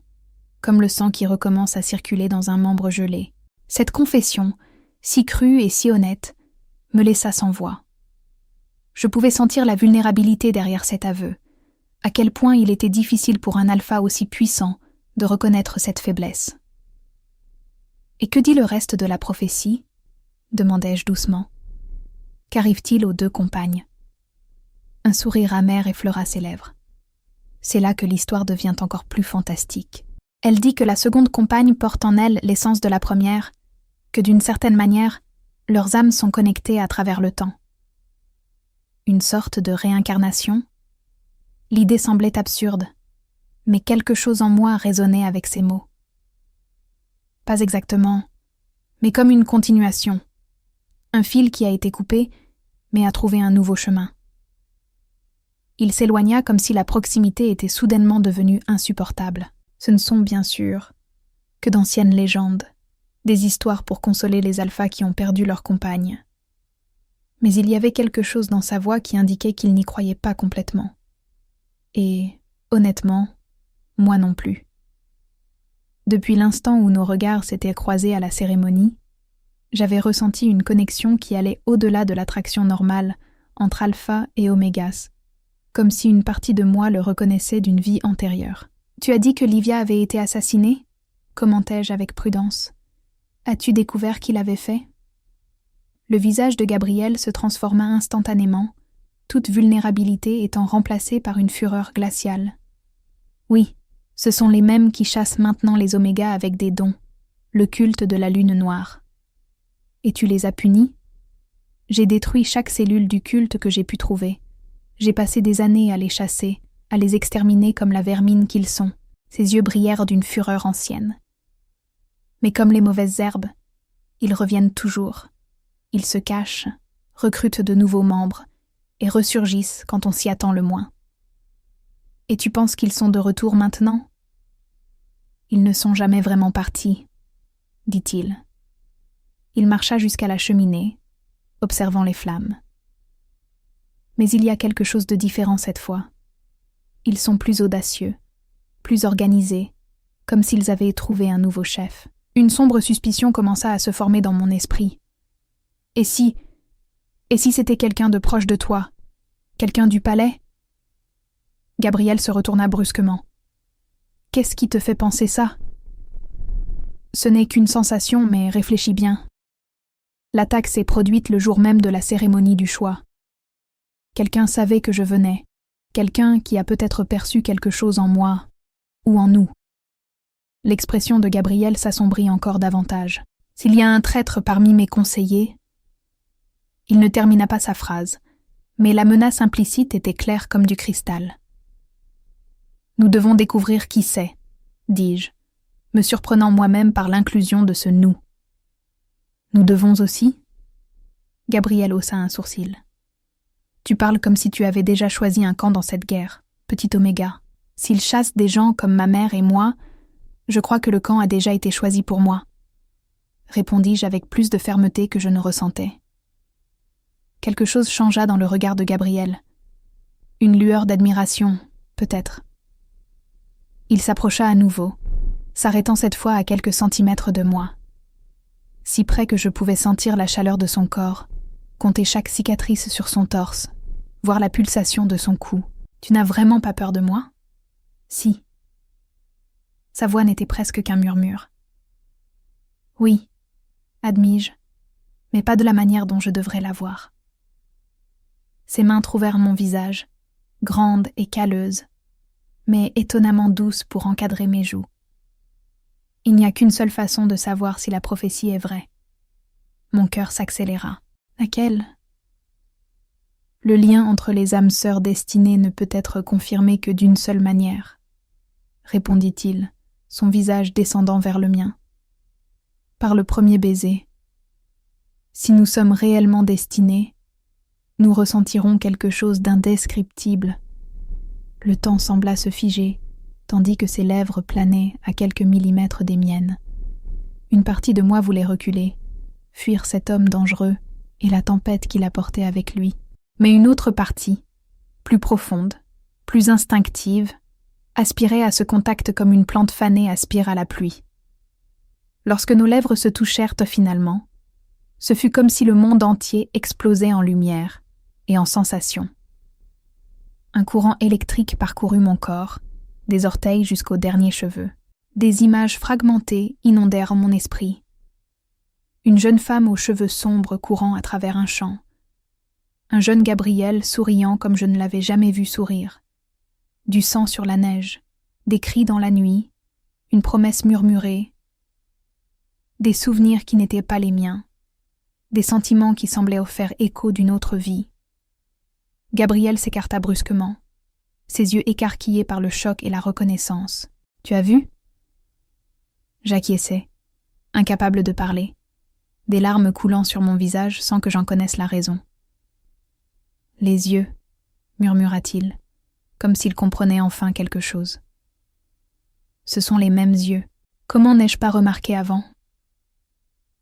comme le sang qui recommence à circuler dans un membre gelé. Cette confession, si crue et si honnête, me laissa sans voix. Je pouvais sentir la vulnérabilité derrière cet aveu, à quel point il était difficile pour un alpha aussi puissant de reconnaître cette faiblesse. « Et que dit le reste de la prophétie ?» demandai-je doucement. « Qu'arrive-t-il aux 2 compagnes ?» Un sourire amer effleura ses lèvres. C'est là que l'histoire devient encore plus fantastique. Elle dit que la seconde compagne porte en elle l'essence de la première, que d'une certaine manière, leurs âmes sont connectées à travers le temps. Une sorte de réincarnation? L'idée semblait absurde, mais quelque chose en moi résonnait avec ces mots. Pas exactement, mais comme une continuation. Un fil qui a été coupé, mais a trouvé un nouveau chemin. Il s'éloigna comme si la proximité était soudainement devenue insupportable. Ce ne sont bien sûr que d'anciennes légendes, des histoires pour consoler les alphas qui ont perdu leur compagne. Mais il y avait quelque chose dans sa voix qui indiquait qu'il n'y croyait pas complètement. Et, honnêtement, moi non plus. Depuis l'instant où nos regards s'étaient croisés à la cérémonie, j'avais ressenti une connexion qui allait au-delà de l'attraction normale entre Alpha et Omégas, comme si une partie de moi le reconnaissait d'une vie antérieure. « Tu as dit que Livia avait été assassinée ?» commentai-je avec prudence. « As-tu découvert qui l'avait fait ?» Le visage de Gabriel se transforma instantanément, toute vulnérabilité étant remplacée par une fureur glaciale. « Oui, ce sont les mêmes qui chassent maintenant les Omégas avec des dons, le culte de la lune noire. Et tu les as punis ? J'ai détruit chaque cellule du culte que j'ai pu trouver. J'ai passé des années à les chasser, à les exterminer comme la vermine qu'ils sont. » Ses yeux brillèrent d'une fureur ancienne. Mais comme les mauvaises herbes, ils reviennent toujours. Ils se cachent, recrutent de nouveaux membres et ressurgissent quand on s'y attend le moins. Et tu penses qu'ils sont de retour maintenant ? Ils ne sont jamais vraiment partis, dit-il. Il marcha jusqu'à la cheminée, observant les flammes. Mais il y a quelque chose de différent cette fois. Ils sont plus audacieux, plus organisés, comme s'ils avaient trouvé un nouveau chef. Une sombre suspicion commença à se former dans mon esprit. Et si c'était quelqu'un de proche de toi, quelqu'un du palais ? Gabriel se retourna brusquement. Qu'est-ce qui te fait penser ça ? Ce n'est qu'une sensation, mais réfléchis bien. L'attaque s'est produite le jour même de la cérémonie du choix. Quelqu'un savait que je venais, quelqu'un qui a peut-être perçu quelque chose en moi, ou en nous. L'expression de Gabriel s'assombrit encore davantage. S'il y a un traître parmi mes conseillers... Il ne termina pas sa phrase, mais la menace implicite était claire comme du cristal. Nous devons découvrir qui c'est, dis-je, me surprenant moi-même par l'inclusion de ce nous. Nous devons aussi ? Gabriel haussa un sourcil. Tu parles comme si tu avais déjà choisi un camp dans cette guerre, petit Oméga. S'ils chassent des gens comme ma mère et moi, je crois que le camp a déjà été choisi pour moi, répondis-je avec plus de fermeté que je ne ressentais. Quelque chose changea dans le regard de Gabriel. Une lueur d'admiration, peut-être. Il s'approcha à nouveau, s'arrêtant cette fois à quelques centimètres de moi. Si près que je pouvais sentir la chaleur de son corps, compter chaque cicatrice sur son torse, voir la pulsation de son cou. « Tu n'as vraiment pas peur de moi ?» ?»« Si. » Sa voix n'était presque qu'un murmure. « Oui, admis-je, mais pas de la manière dont je devrais l'avoir. » Ses mains trouvèrent mon visage, grande et calleuse, mais étonnamment douce pour encadrer mes joues. Il n'y a qu'une seule façon de savoir si la prophétie est vraie. Mon cœur s'accéléra. Laquelle ? Le lien entre les âmes sœurs destinées ne peut être confirmé que d'une seule manière, répondit-il, son visage descendant vers le mien. Par le premier baiser. Si nous sommes réellement destinés, nous ressentirons quelque chose d'indescriptible. Le temps sembla se figer, tandis que ses lèvres planaient à quelques millimètres des miennes. Une partie de moi voulait reculer, fuir cet homme dangereux et la tempête qu'il apportait avec lui. Mais une autre partie, plus profonde, plus instinctive, aspirait à ce contact comme une plante fanée aspire à la pluie. Lorsque nos lèvres se touchèrent finalement, ce fut comme si le monde entier explosait en lumière et en sensations. Un courant électrique parcourut mon corps, des orteils jusqu'aux derniers cheveux. Des images fragmentées inondèrent mon esprit. Une jeune femme aux cheveux sombres courant à travers un champ. Un jeune Gabriel souriant comme je ne l'avais jamais vu sourire. Du sang sur la neige, des cris dans la nuit, une promesse murmurée, des souvenirs qui n'étaient pas les miens, des sentiments qui semblaient faire écho d'une autre vie. Gabriel s'écarta brusquement, ses yeux écarquillés par le choc et la reconnaissance. « Tu as vu » J'acquiesçai, incapable de parler, des larmes coulant sur mon visage sans que j'en connaisse la raison. « Les yeux » murmura-t-il, comme s'il comprenait enfin quelque chose. « Ce sont les mêmes yeux. Comment n'ai-je pas remarqué avant ?»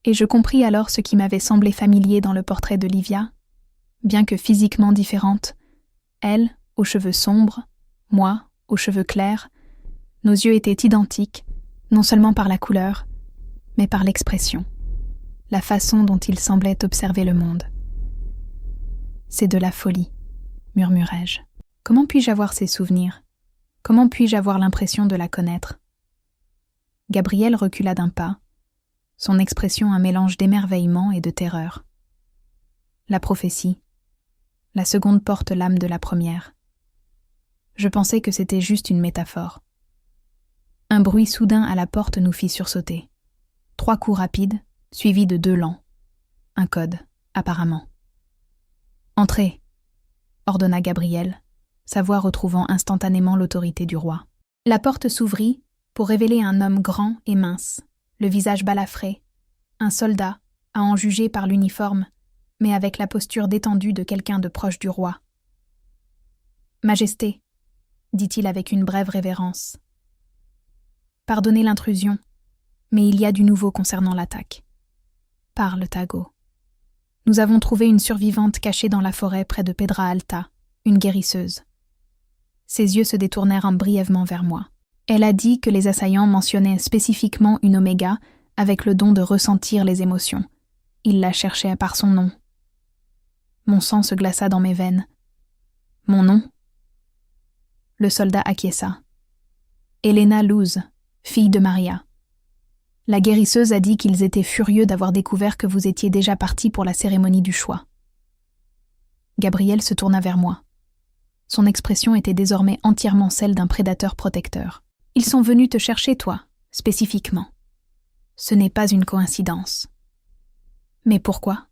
Et je compris alors ce qui m'avait semblé familier dans le portrait de Livia. Bien que physiquement différentes, elle, aux cheveux sombres, moi, aux cheveux clairs, nos yeux étaient identiques, non seulement par la couleur, mais par l'expression, la façon dont ils semblaient observer le monde. « C'est de la folie, » murmurai-je. « Comment puis-je avoir ces souvenirs? Comment puis-je avoir l'impression de la connaître ?» Gabriel recula d'un pas, son expression un mélange d'émerveillement et de terreur. La prophétie. La seconde porte l'âme de la première. Je pensais que c'était juste une métaphore. Un bruit soudain à la porte nous fit sursauter. 3 coups rapides, suivis de 2 lents. Un code, apparemment. « Entrez !» ordonna Gabriel, sa voix retrouvant instantanément l'autorité du roi. La porte s'ouvrit pour révéler un homme grand et mince, le visage balafré, un soldat, à en juger par l'uniforme, mais avec la posture détendue de quelqu'un de proche du roi. « Majesté », dit-il avec une brève révérence. « Pardonnez l'intrusion, mais il y a du nouveau concernant l'attaque. » « Parle, Tago. Nous avons trouvé une survivante cachée dans la forêt près de Pedra Alta, une guérisseuse. » Ses yeux se tournèrent brièvement vers moi. Elle a dit que les assaillants mentionnaient spécifiquement une Oméga avec le don de ressentir les émotions. Ils la cherchaient par son nom. Mon sang se glaça dans mes veines. Mon nom? Le soldat acquiesça. Elena Luz, fille de Maria. La guérisseuse a dit qu'ils étaient furieux d'avoir découvert que vous étiez déjà parti pour la cérémonie du choix. Gabriel se tourna vers moi. Son expression était désormais entièrement celle d'un prédateur protecteur. « Ils sont venus te chercher, toi, spécifiquement. Ce n'est pas une coïncidence. » « Mais pourquoi ?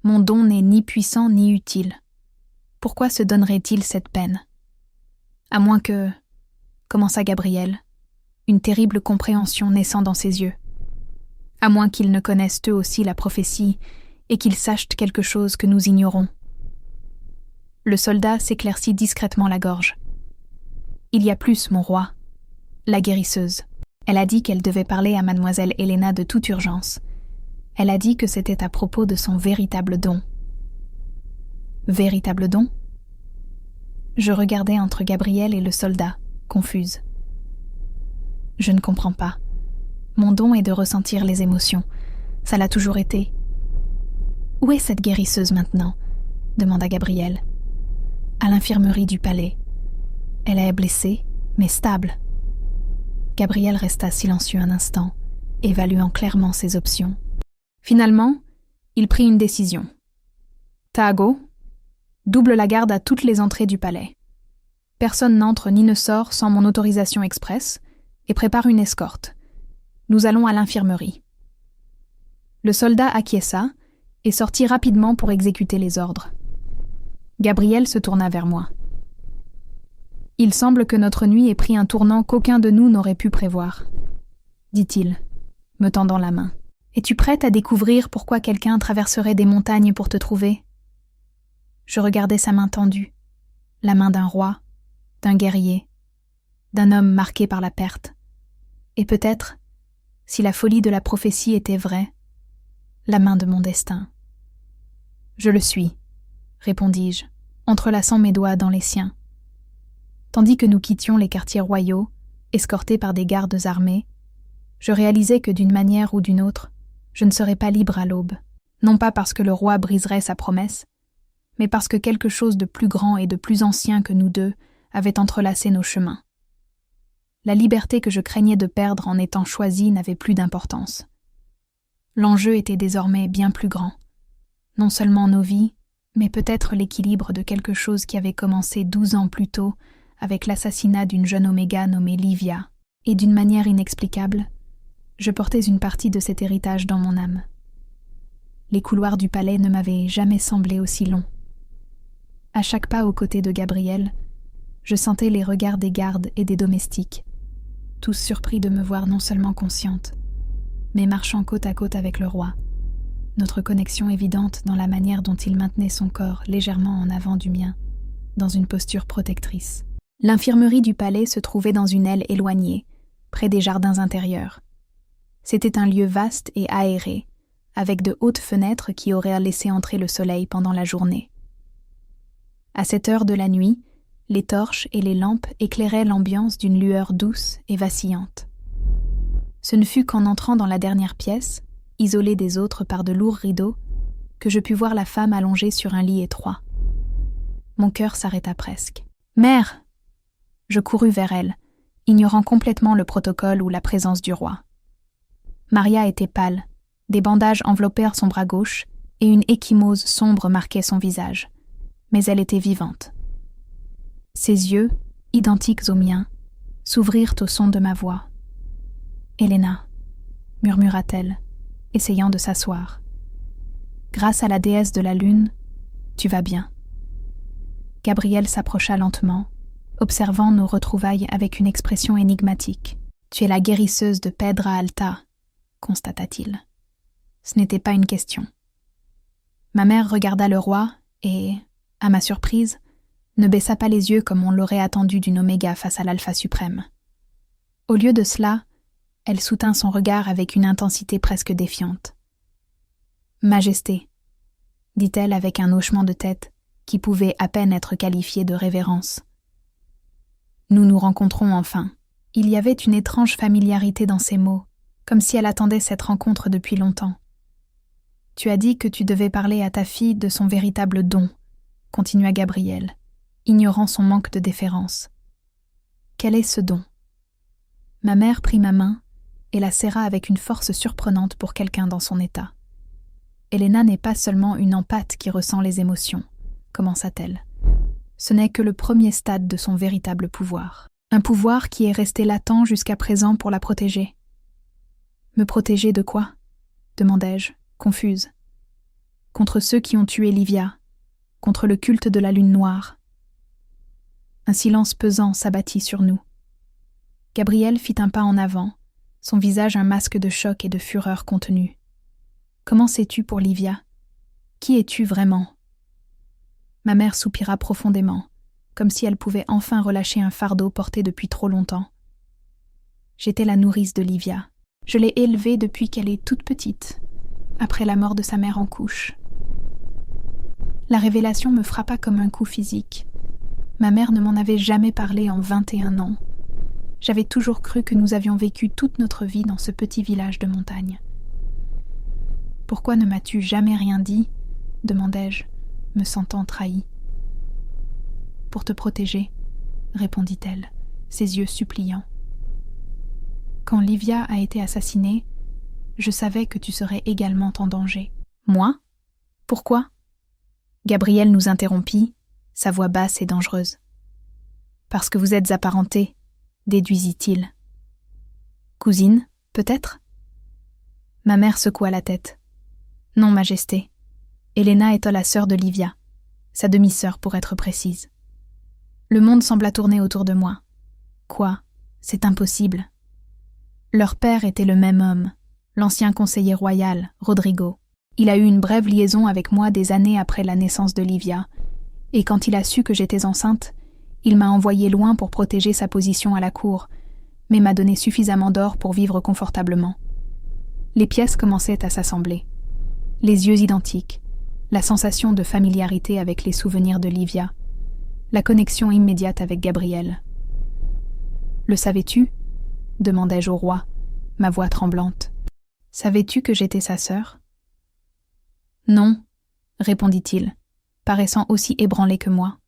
Mon don n'est ni puissant ni utile. Pourquoi se donnerait-il cette peine ? À moins que... » commença Gabriel, une terrible compréhension naissant dans ses yeux. « À moins qu'ils ne connaissent eux aussi la prophétie et qu'ils sachent quelque chose que nous ignorons. » Le soldat s'éclaircit discrètement la gorge. « Il y a plus, mon roi. La guérisseuse. Elle a dit qu'elle devait parler à mademoiselle Helena de toute urgence. Elle a dit que c'était à propos de son véritable don. » « Véritable don ?» Je regardais entre Gabriel et le soldat, confuse. « Je ne comprends pas. Mon don est de ressentir les émotions. Ça l'a toujours été. »« Où est cette guérisseuse maintenant ?» demanda Gabriel. « À l'infirmerie du palais. Elle est blessée, mais stable. » Gabriel resta silencieux un instant, évaluant clairement ses options. Finalement, il prit une décision. « Tago, double la garde à toutes les entrées du palais. Personne n'entre ni ne sort sans mon autorisation expresse et prépare une escorte. Nous allons à l'infirmerie. » Le soldat acquiesça et sortit rapidement pour exécuter les ordres. Gabriel se tourna vers moi. « Il semble que notre nuit ait pris un tournant qu'aucun de nous n'aurait pu prévoir, » dit-il, me tendant la main. « Es-tu prête à découvrir pourquoi quelqu'un traverserait des montagnes pour te trouver ?» Je regardais sa main tendue, la main d'un roi, d'un guerrier, d'un homme marqué par la perte. Et peut-être, si la folie de la prophétie était vraie, la main de mon destin. « Je le suis, » répondis-je, entrelaçant mes doigts dans les siens. Tandis que nous quittions les quartiers royaux, escortés par des gardes armés, je réalisais que d'une manière ou d'une autre, je ne serais pas libre à l'aube, non pas parce que le roi briserait sa promesse, mais parce que quelque chose de plus grand et de plus ancien que nous deux avait entrelacé nos chemins. La liberté que je craignais de perdre en étant choisie n'avait plus d'importance. L'enjeu était désormais bien plus grand. Non seulement nos vies, mais peut-être l'équilibre de quelque chose qui avait commencé 12 ans plus tôt avec l'assassinat d'une jeune Oméga nommée Livia, et d'une manière inexplicable, je portais une partie de cet héritage dans mon âme. Les couloirs du palais ne m'avaient jamais semblé aussi longs. À chaque pas aux côtés de Gabriel, je sentais les regards des gardes et des domestiques, tous surpris de me voir non seulement consciente, mais marchant côte à côte avec le roi, notre connexion évidente dans la manière dont il maintenait son corps légèrement en avant du mien, dans une posture protectrice. L'infirmerie du palais se trouvait dans une aile éloignée, près des jardins intérieurs. C'était un lieu vaste et aéré, avec de hautes fenêtres qui auraient laissé entrer le soleil pendant la journée. À cette heure de la nuit, les torches et les lampes éclairaient l'ambiance d'une lueur douce et vacillante. Ce ne fut qu'en entrant dans la dernière pièce, isolée des autres par de lourds rideaux, que je pus voir la femme allongée sur un lit étroit. Mon cœur s'arrêta presque. « Mère !» Je courus vers elle, ignorant complètement le protocole ou la présence du roi. Maria était pâle, des bandages enveloppèrent son bras gauche et une échymose sombre marquait son visage. Mais elle était vivante. Ses yeux, identiques aux miens, s'ouvrirent au son de ma voix. « Helena » murmura-t-elle, essayant de s'asseoir. « Grâce à la déesse de la lune, tu vas bien. » Gabriel s'approcha lentement, observant nos retrouvailles avec une expression énigmatique. « Tu es la guérisseuse de Pedra Alta », constata-t-il. Ce n'était pas une question. Ma mère regarda le roi et, à ma surprise, ne baissa pas les yeux comme on l'aurait attendu d'une Oméga face à l'Alpha suprême. Au lieu de cela, elle soutint son regard avec une intensité presque défiante. « Majesté », dit-elle avec un hochement de tête qui pouvait à peine être qualifié de révérence. Nous nous rencontrons enfin. Il y avait une étrange familiarité dans ses mots, comme si elle attendait cette rencontre depuis longtemps. Tu as dit que tu devais parler à ta fille de son véritable don, continua Gabriel, ignorant son manque de déférence. Quel est ce don ? Ma mère prit ma main et la serra avec une force surprenante pour quelqu'un dans son état. Helena n'est pas seulement une empathe qui ressent les émotions, commença-t-elle. Ce n'est que le premier stade de son véritable pouvoir. Un pouvoir qui est resté latent jusqu'à présent pour la protéger. Me protéger de quoi ? Demandai-je, confuse. Contre ceux qui ont tué Livia, contre le culte de la lune noire. Un silence pesant s'abattit sur nous. Gabriel fit un pas en avant, son visage un masque de choc et de fureur contenue. Comment sais-tu pour Livia ? Qui es-tu vraiment ? Ma mère soupira profondément, comme si elle pouvait enfin relâcher un fardeau porté depuis trop longtemps. J'étais la nourrice de Livia. Je l'ai élevée depuis qu'elle est toute petite, après la mort de sa mère en couche. La révélation me frappa comme un coup physique. Ma mère ne m'en avait jamais parlé en 21 ans. J'avais toujours cru que nous avions vécu toute notre vie dans ce petit village de montagne. « Pourquoi ne m'as-tu jamais rien dit ?» demandai-je, me sentant trahie. « Pour te protéger, » répondit-elle, ses yeux suppliants. « Quand Livia a été assassinée, je savais que tu serais également en danger. »« Moi ? Pourquoi ?» Gabriel nous interrompit, sa voix basse et dangereuse. « Parce que vous êtes apparentés, » déduisit-il. « Cousine, peut-être ?» Ma mère secoua la tête. « Non, Majesté. Helena est la sœur de Livia, sa demi-sœur pour être précise. Le monde sembla tourner autour de moi. Quoi ? C'est impossible. Leur père était le même homme, l'ancien conseiller royal, Rodrigo. Il a eu une brève liaison avec moi des années après la naissance de Livia, et quand il a su que j'étais enceinte, il m'a envoyé loin pour protéger sa position à la cour, mais m'a donné suffisamment d'or pour vivre confortablement. Les pièces commençaient à s'assembler. Les yeux identiques, la sensation de familiarité avec les souvenirs de Livia, la connexion immédiate avec Gabriel. « Le savais-tu » demandai-je au roi, ma voix tremblante. « Savais-tu que j'étais sa sœur ?»« Non » répondit-il, paraissant aussi ébranlé que moi.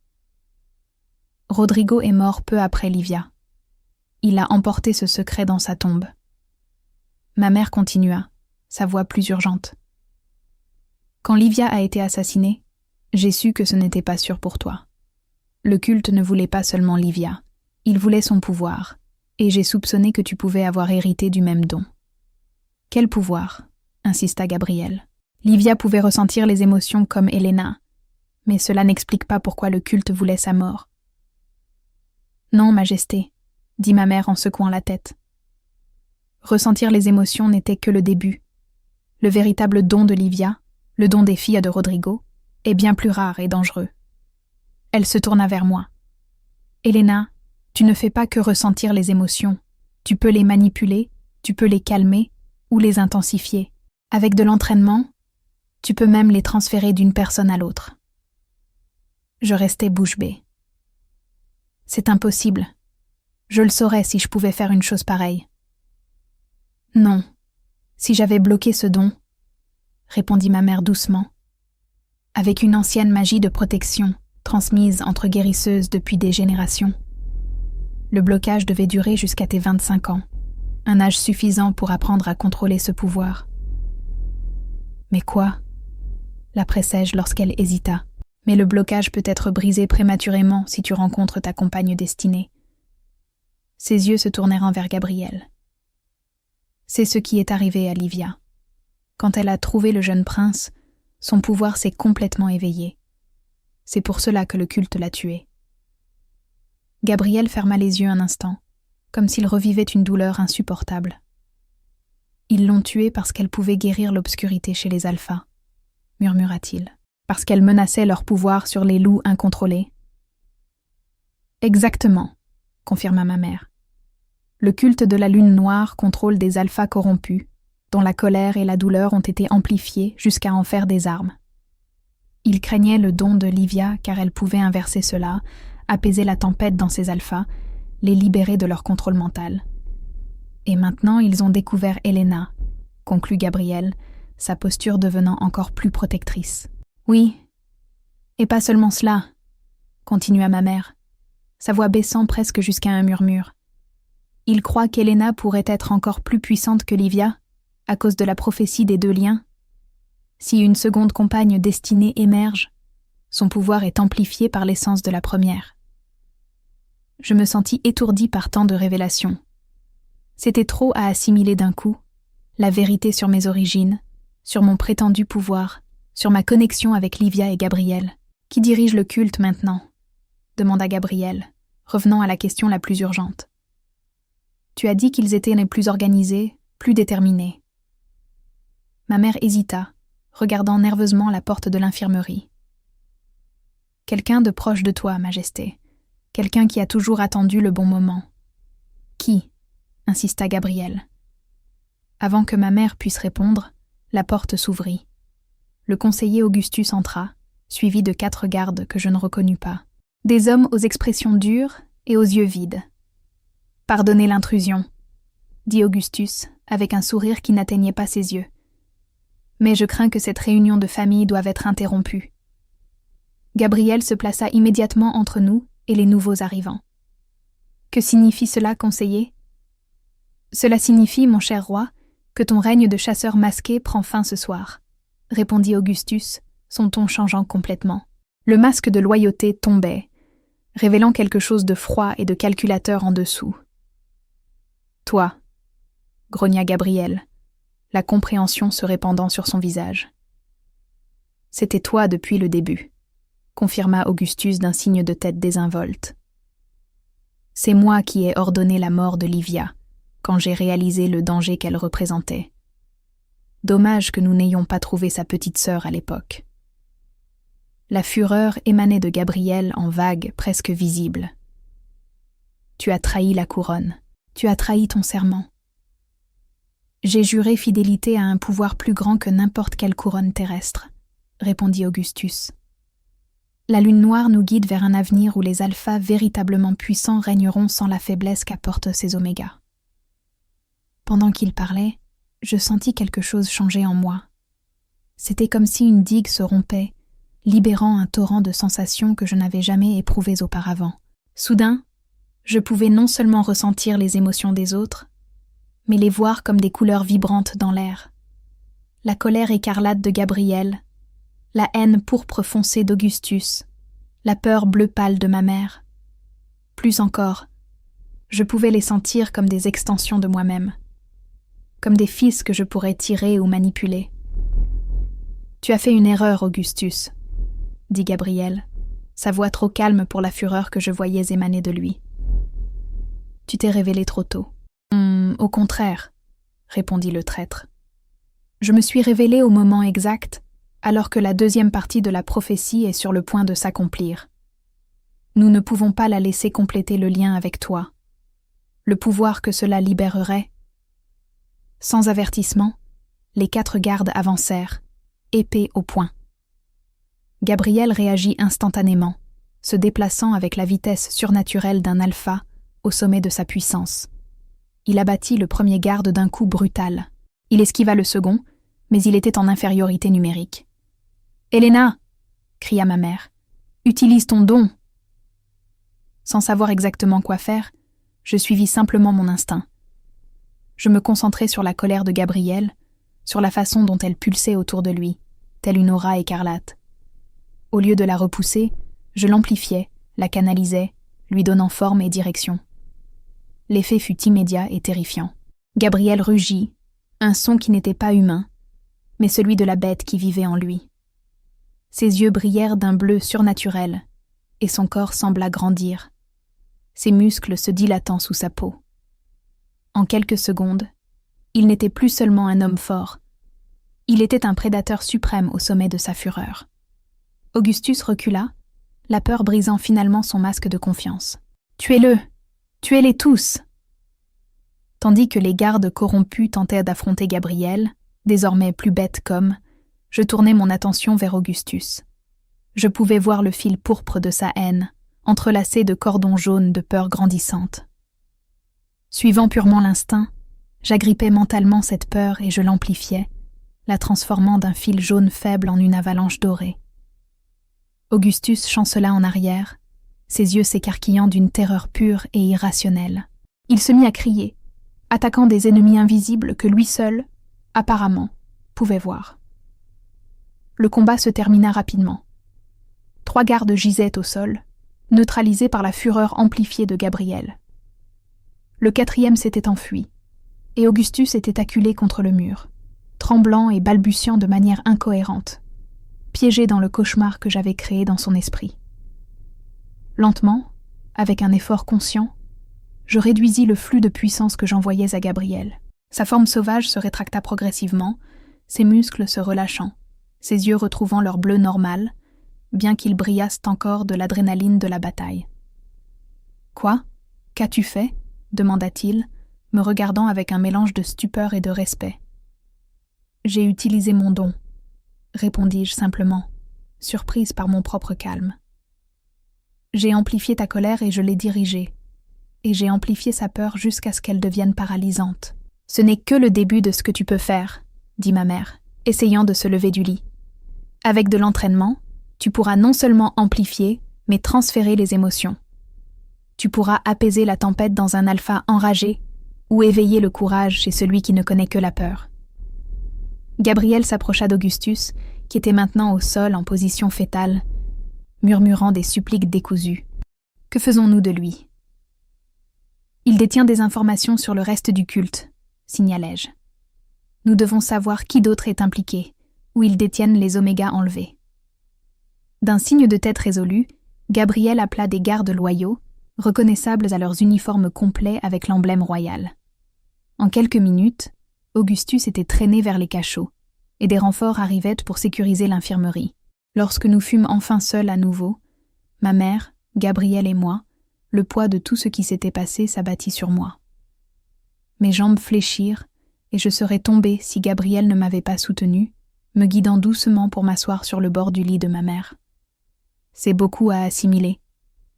« Rodrigo est mort peu après Livia. Il a emporté ce secret dans sa tombe. » Ma mère continua, sa voix plus urgente. « Quand Livia a été assassinée, j'ai su que ce n'était pas sûr pour toi. Le culte ne voulait pas seulement Livia, il voulait son pouvoir, et j'ai soupçonné que tu pouvais avoir hérité du même don. Quel pouvoir ? Insista Gabriel. Livia pouvait ressentir les émotions comme Elena, mais cela n'explique pas pourquoi le culte voulait sa mort. Non, Majesté, dit ma mère en secouant la tête. Ressentir les émotions n'était que le début. Le véritable don de Livia, le don des filles de Rodrigo, est bien plus rare et dangereux. Elle se tourna vers moi. Elena, tu ne fais pas que ressentir les émotions. Tu peux les manipuler, tu peux les calmer ou les intensifier. Avec de l'entraînement, tu peux même les transférer d'une personne à l'autre. Je restais bouche bée. C'est impossible. Je le saurais si je pouvais faire une chose pareille. Non, si j'avais bloqué ce don, répondit ma mère doucement, avec une ancienne magie de protection transmise entre guérisseuses depuis des générations. Le blocage devait durer jusqu'à tes 25 ans, un âge suffisant pour apprendre à contrôler ce pouvoir. Mais quoi ? La pressai-je lorsqu'elle hésita. Mais le blocage peut être brisé prématurément si tu rencontres ta compagne destinée. Ses yeux se tournèrent vers Gabriel. C'est ce qui est arrivé à Livia. Quand elle a trouvé le jeune prince, son pouvoir s'est complètement éveillé. C'est pour cela que le culte l'a tué. Gabriel ferma les yeux un instant, comme s'il revivait une douleur insupportable. Ils l'ont tuée parce qu'elle pouvait guérir l'obscurité chez les alphas, murmura-t-il, parce qu'elle menaçait leur pouvoir sur les loups incontrôlés. Exactement, confirma ma mère. Le culte de la lune noire contrôle des alphas corrompus, dont la colère et la douleur ont été amplifiées jusqu'à en faire des armes. Ils craignaient le don de Livia car elle pouvait inverser cela, apaiser la tempête dans ces alphas, les libérer de leur contrôle mental. Et maintenant ils ont découvert Elena, conclut Gabriel, sa posture devenant encore plus protectrice. Oui, et pas seulement cela, continua ma mère, sa voix baissant presque jusqu'à un murmure. Il croit qu'Elena pourrait être encore plus puissante que Livia, à cause de la prophétie des 2 liens. Si une seconde compagne destinée émerge, son pouvoir est amplifié par l'essence de la première. Je me sentis étourdie par tant de révélations. C'était trop à assimiler d'un coup, la vérité sur mes origines, sur mon prétendu pouvoir, sur ma connexion avec Livia et Gabriel. Qui dirige le culte maintenant ? Demanda Gabriel, revenant à la question la plus urgente. Tu as dit qu'ils étaient les plus organisés, plus déterminés. Ma mère hésita, regardant nerveusement la porte de l'infirmerie. Quelqu'un de proche de toi, Majesté. Quelqu'un qui a toujours attendu le bon moment. Qui ? Insista Gabriel. Avant que ma mère puisse répondre, la porte s'ouvrit. Le conseiller Augustus entra, suivi de 4 gardes que je ne reconnus pas. Des hommes aux expressions dures et aux yeux vides. « Pardonnez l'intrusion », dit Augustus, avec un sourire qui n'atteignait pas ses yeux. « Mais je crains que cette réunion de famille doive être interrompue. » Gabriel se plaça immédiatement entre nous et les nouveaux arrivants. « Que signifie cela, conseiller ?»« Cela signifie, mon cher roi, que ton règne de chasseur masqué prend fin ce soir, » répondit Augustus, son ton changeant complètement. Le masque de loyauté tombait, révélant quelque chose de froid et de calculateur en dessous. « Toi » grogna Gabriel, la compréhension se répandant sur son visage. « C'était toi depuis le début », confirma Augustus d'un signe de tête désinvolte. « C'est moi qui ai ordonné la mort de Livia, quand j'ai réalisé le danger qu'elle représentait. Dommage que nous n'ayons pas trouvé sa petite sœur à l'époque. » La fureur émanait de Gabriel en vagues presque visibles. « Tu as trahi la couronne, tu as trahi ton serment. » « J'ai juré fidélité à un pouvoir plus grand que n'importe quelle couronne terrestre, » répondit Augustus. « La lune noire nous guide vers un avenir où les alphas véritablement puissants régneront sans la faiblesse qu'apportent ces omégas. » Pendant qu'il parlait, je sentis quelque chose changer en moi. C'était comme si une digue se rompait, libérant un torrent de sensations que je n'avais jamais éprouvées auparavant. Soudain, je pouvais non seulement ressentir les émotions des autres, mais les voir comme des couleurs vibrantes dans l'air. La colère écarlate de Gabriel, la haine pourpre foncée d'Augustus, la peur bleu pâle de ma mère. Plus encore, je pouvais les sentir comme des extensions de moi-même, comme des fils que je pourrais tirer ou manipuler. « Tu as fait une erreur, Augustus, » dit Gabriel, sa voix trop calme pour la fureur que je voyais émaner de lui. « Tu t'es révélé trop tôt. »« Au contraire, » répondit le traître. « Je me suis révélé au moment exact, alors que la deuxième partie de la prophétie est sur le point de s'accomplir. Nous ne pouvons pas la laisser compléter le lien avec toi. Le pouvoir que cela libérerait. » Sans avertissement, les 4 gardes avancèrent, épée au poing. Gabriel réagit instantanément, se déplaçant avec la vitesse surnaturelle d'un alpha au sommet de sa puissance. Il abattit le premier garde d'un coup brutal. Il esquiva le second, mais il était en infériorité numérique. « Helena !» cria ma mère. « Utilise ton don !» Sans savoir exactement quoi faire, je suivis simplement mon instinct. Je me concentrai sur la colère de Gabriel, sur la façon dont elle pulsait autour de lui, telle une aura écarlate. Au lieu de la repousser, je l'amplifiais, la canalisais, lui donnant forme et direction. L'effet fut immédiat et terrifiant. Gabriel rugit, un son qui n'était pas humain, mais celui de la bête qui vivait en lui. Ses yeux brillèrent d'un bleu surnaturel, et son corps sembla grandir, ses muscles se dilatant sous sa peau. En quelques secondes, il n'était plus seulement un homme fort, il était un prédateur suprême au sommet de sa fureur. Augustus recula, la peur brisant finalement son masque de confiance. « Tuez-le! Tuez-les tous !» Tandis que les gardes corrompus tentaient d'affronter Gabriel, désormais plus bête qu'homme, je tournai mon attention vers Augustus. Je pouvais voir le fil pourpre de sa haine, entrelacé de cordons jaunes de peur grandissante. Suivant purement l'instinct, j'agrippais mentalement cette peur et je l'amplifiais, la transformant d'un fil jaune faible en une avalanche dorée. Augustus chancela en arrière, ses yeux s'écarquillant d'une terreur pure et irrationnelle. Il se mit à crier, attaquant des ennemis invisibles que lui seul, apparemment, pouvait voir. Le combat se termina rapidement. 3 gardes gisaient au sol, neutralisés par la fureur amplifiée de Gabriel. Le 4e s'était enfui, et Augustus était acculé contre le mur, tremblant et balbutiant de manière incohérente, piégé dans le cauchemar que j'avais créé dans son esprit. Lentement, avec un effort conscient, je réduisis le flux de puissance que j'envoyais à Gabriel. Sa forme sauvage se rétracta progressivement, ses muscles se relâchant, ses yeux retrouvant leur bleu normal, bien qu'ils brillassent encore de l'adrénaline de la bataille. « Quoi ? Qu'as-tu fait ?» demanda-t-il, me regardant avec un mélange de stupeur et de respect. « J'ai utilisé mon don, » répondis-je simplement, surprise par mon propre calme. « J'ai amplifié ta colère et je l'ai dirigée, et j'ai amplifié sa peur jusqu'à ce qu'elle devienne paralysante. Ce n'est que le début de ce que tu peux faire, » dit ma mère, essayant de se lever du lit. « Avec de l'entraînement, tu pourras non seulement amplifier, mais transférer les émotions. Tu pourras apaiser la tempête dans un alpha enragé ou éveiller le courage chez celui qui ne connaît que la peur. » Gabriel s'approcha d'Augustus, qui était maintenant au sol en position fétale, murmurant des suppliques décousues. « Que faisons-nous de lui ?»« Il détient des informations sur le reste du culte, » signalai-je. « Nous devons savoir qui d'autre est impliqué, où ils détiennent les omégas enlevés. » D'un signe de tête résolu, Gabriel appela des gardes loyaux, reconnaissables à leurs uniformes complets avec l'emblème royal. En quelques minutes, Augustus était traîné vers les cachots, et des renforts arrivaient pour sécuriser l'infirmerie. Lorsque nous fûmes enfin seuls à nouveau, ma mère, Gabriel et moi, le poids de tout ce qui s'était passé s'abattit sur moi. Mes jambes fléchirent, et je serais tombée si Gabriel ne m'avait pas soutenue, me guidant doucement pour m'asseoir sur le bord du lit de ma mère. « C'est beaucoup à assimiler, »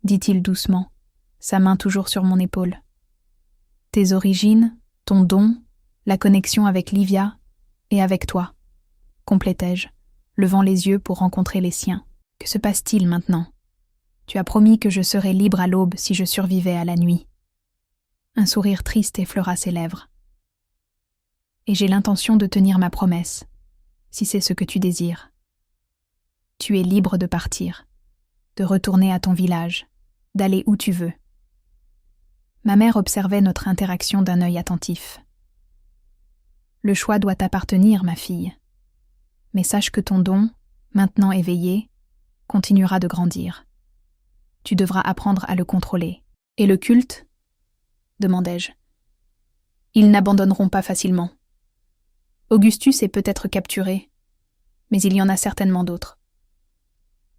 dit-il doucement, sa main toujours sur mon épaule. « Tes origines, ton don, la connexion avec Livia et avec toi, » complétai-je, levant les yeux pour rencontrer les siens. « Que se passe-t-il maintenant ? Tu as promis que je serais libre à l'aube si je survivais à la nuit. » Un sourire triste effleura ses lèvres. « Et j'ai l'intention de tenir ma promesse, si c'est ce que tu désires. Tu es libre de partir, de retourner à ton village, d'aller où tu veux. Ma mère observait notre interaction d'un œil attentif. Le choix doit t'appartenir, ma fille. Mais sache que ton don, maintenant éveillé, continuera de grandir. Tu devras apprendre à le contrôler. Et le culte ? Demandai-je. Ils n'abandonneront pas facilement. Augustus est peut-être capturé, mais il y en a certainement d'autres.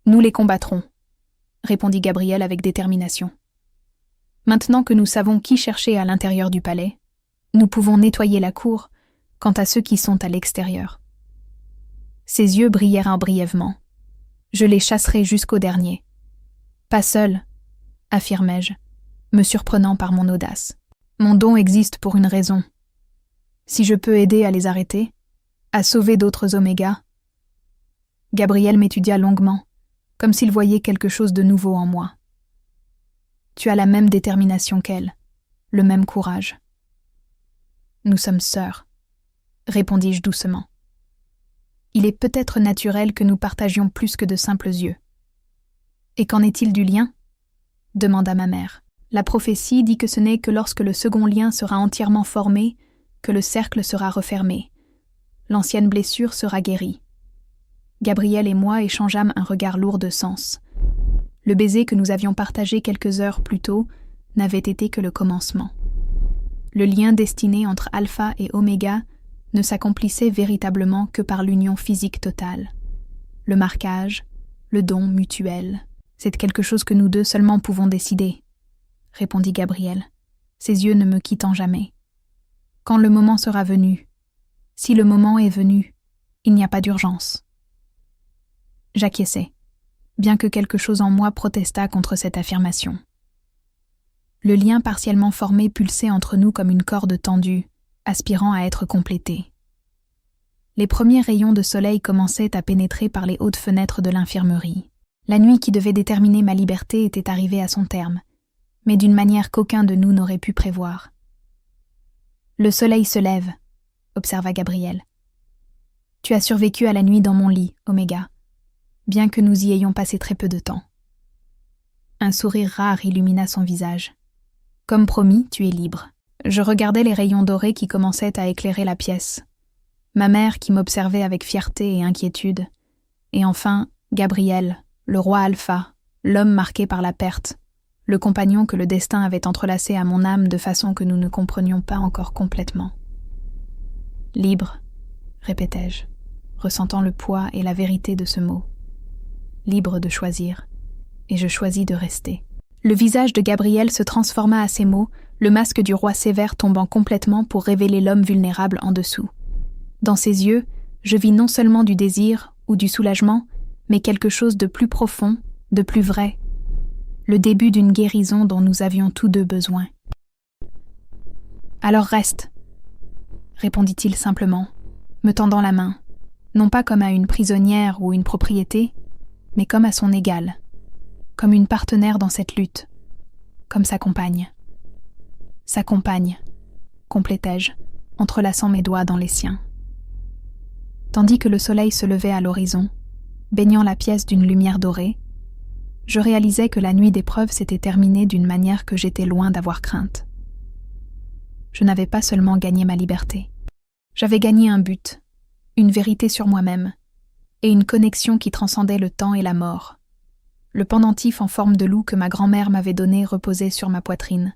Nous les combattrons, répondit Gabriel avec détermination. Maintenant que nous savons qui chercher à l'intérieur du palais, nous pouvons nettoyer la cour quant à ceux qui sont à l'extérieur. Ses yeux brillèrent brièvement. Je les chasserai jusqu'au dernier. Pas seul, affirmai-je, me surprenant par mon audace. Mon don existe pour une raison. Si je peux aider à les arrêter, à sauver d'autres omégas. Gabriel m'étudia longuement, comme s'il voyait quelque chose de nouveau en moi. Tu as la même détermination qu'elle, le même courage. Nous sommes sœurs, répondis-je doucement. Il est peut-être naturel que nous partagions plus que de simples yeux. Et qu'en est-il du lien ? Demanda ma mère. La prophétie dit que ce n'est que lorsque le second lien sera entièrement formé que le cercle sera refermé. L'ancienne blessure sera guérie. Gabriel et moi échangeâmes un regard lourd de sens. Le baiser que nous avions partagé quelques heures plus tôt n'avait été que le commencement. Le lien destiné entre alpha et oméga ne s'accomplissait véritablement que par l'union physique totale. Le marquage, le don mutuel, c'est quelque chose que nous deux seulement pouvons décider, répondit Gabriel, ses yeux ne me quittant jamais. Quand le moment sera venu, si le moment est venu, il n'y a pas d'urgence. J'acquiesçai, bien que quelque chose en moi protestât contre cette affirmation. Le lien partiellement formé pulsait entre nous comme une corde tendue, aspirant à être complétée. Les premiers rayons de soleil commençaient à pénétrer par les hautes fenêtres de l'infirmerie. La nuit qui devait déterminer ma liberté était arrivée à son terme, mais d'une manière qu'aucun de nous n'aurait pu prévoir. « Le soleil se lève », observa Gabriel. « Tu as survécu à la nuit dans mon lit, Oméga, bien que nous y ayons passé très peu de temps. » Un sourire rare illumina son visage. « Comme promis, tu es libre. » Je regardais les rayons dorés qui commençaient à éclairer la pièce. Ma mère qui m'observait avec fierté et inquiétude. Et enfin, Gabriel, le roi Alpha, l'homme marqué par la perte, le compagnon que le destin avait entrelacé à mon âme de façon que nous ne comprenions pas encore complètement. « Libre », répétai-je, ressentant le poids et la vérité de ce mot. Libre de choisir, et je choisis de rester. Le visage de Gabriel se transforma à ces mots, le masque du roi sévère tombant complètement pour révéler l'homme vulnérable en dessous. Dans ses yeux, je vis non seulement du désir ou du soulagement, mais quelque chose de plus profond, de plus vrai. Le début d'une guérison dont nous avions tous deux besoin. « Alors reste », répondit-il simplement, me tendant la main, non pas comme à une prisonnière ou une propriété, mais comme à son égale, comme une partenaire dans cette lutte, comme sa compagne. Sa compagne, complétai-je, entrelaçant mes doigts dans les siens. Tandis que le soleil se levait à l'horizon, baignant la pièce d'une lumière dorée, je réalisais que la nuit d'épreuve s'était terminée d'une manière que j'étais loin d'avoir crainte. Je n'avais pas seulement gagné ma liberté. J'avais gagné un but, une vérité sur moi-même, et une connexion qui transcendait le temps et la mort. Le pendentif en forme de loup que ma grand-mère m'avait donné reposait sur ma poitrine,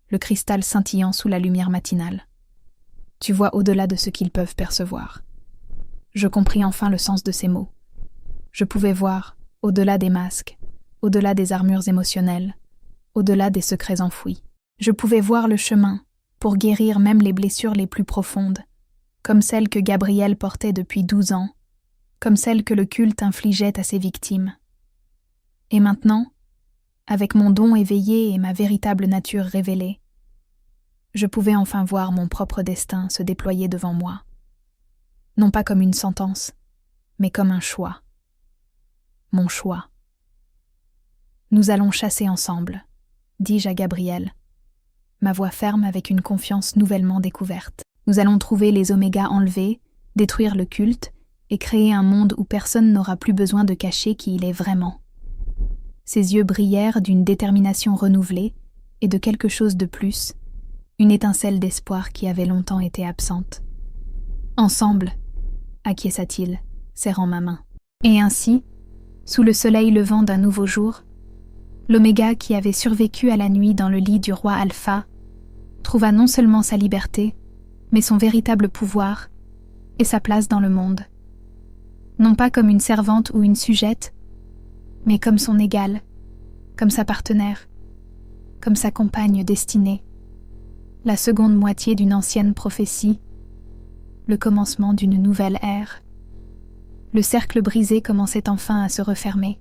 le cristal scintillant sous la lumière matinale. Tu vois au-delà de ce qu'ils peuvent percevoir. Je compris enfin le sens de ces mots. Je pouvais voir, au-delà des masques, au-delà des armures émotionnelles, au-delà des secrets enfouis. Je pouvais voir le chemin pour guérir même les blessures les plus profondes, comme celles que Gabriel portait depuis 12 ans, comme celles que le culte infligeait à ses victimes. Et maintenant, avec mon don éveillé et ma véritable nature révélée, je pouvais enfin voir mon propre destin se déployer devant moi. Non pas comme une sentence, mais comme un choix. Mon choix. Nous allons chasser ensemble, dis-je à Gabriel, ma voix ferme avec une confiance nouvellement découverte. Nous allons trouver les omégas enlevés, détruire le culte et créer un monde où personne n'aura plus besoin de cacher qui il est vraiment. Ses yeux brillèrent d'une détermination renouvelée et de quelque chose de plus, une étincelle d'espoir qui avait longtemps été absente. « Ensemble !» acquiesça-t-il, serrant ma main. Et ainsi, sous le soleil levant d'un nouveau jour, l'Oméga qui avait survécu à la nuit dans le lit du roi Alpha trouva non seulement sa liberté, mais son véritable pouvoir et sa place dans le monde. Non pas comme une servante ou une sujette, mais comme son égale, comme sa partenaire, comme sa compagne destinée, la seconde moitié d'une ancienne prophétie, le commencement d'une nouvelle ère. Le cercle brisé commençait enfin à se refermer.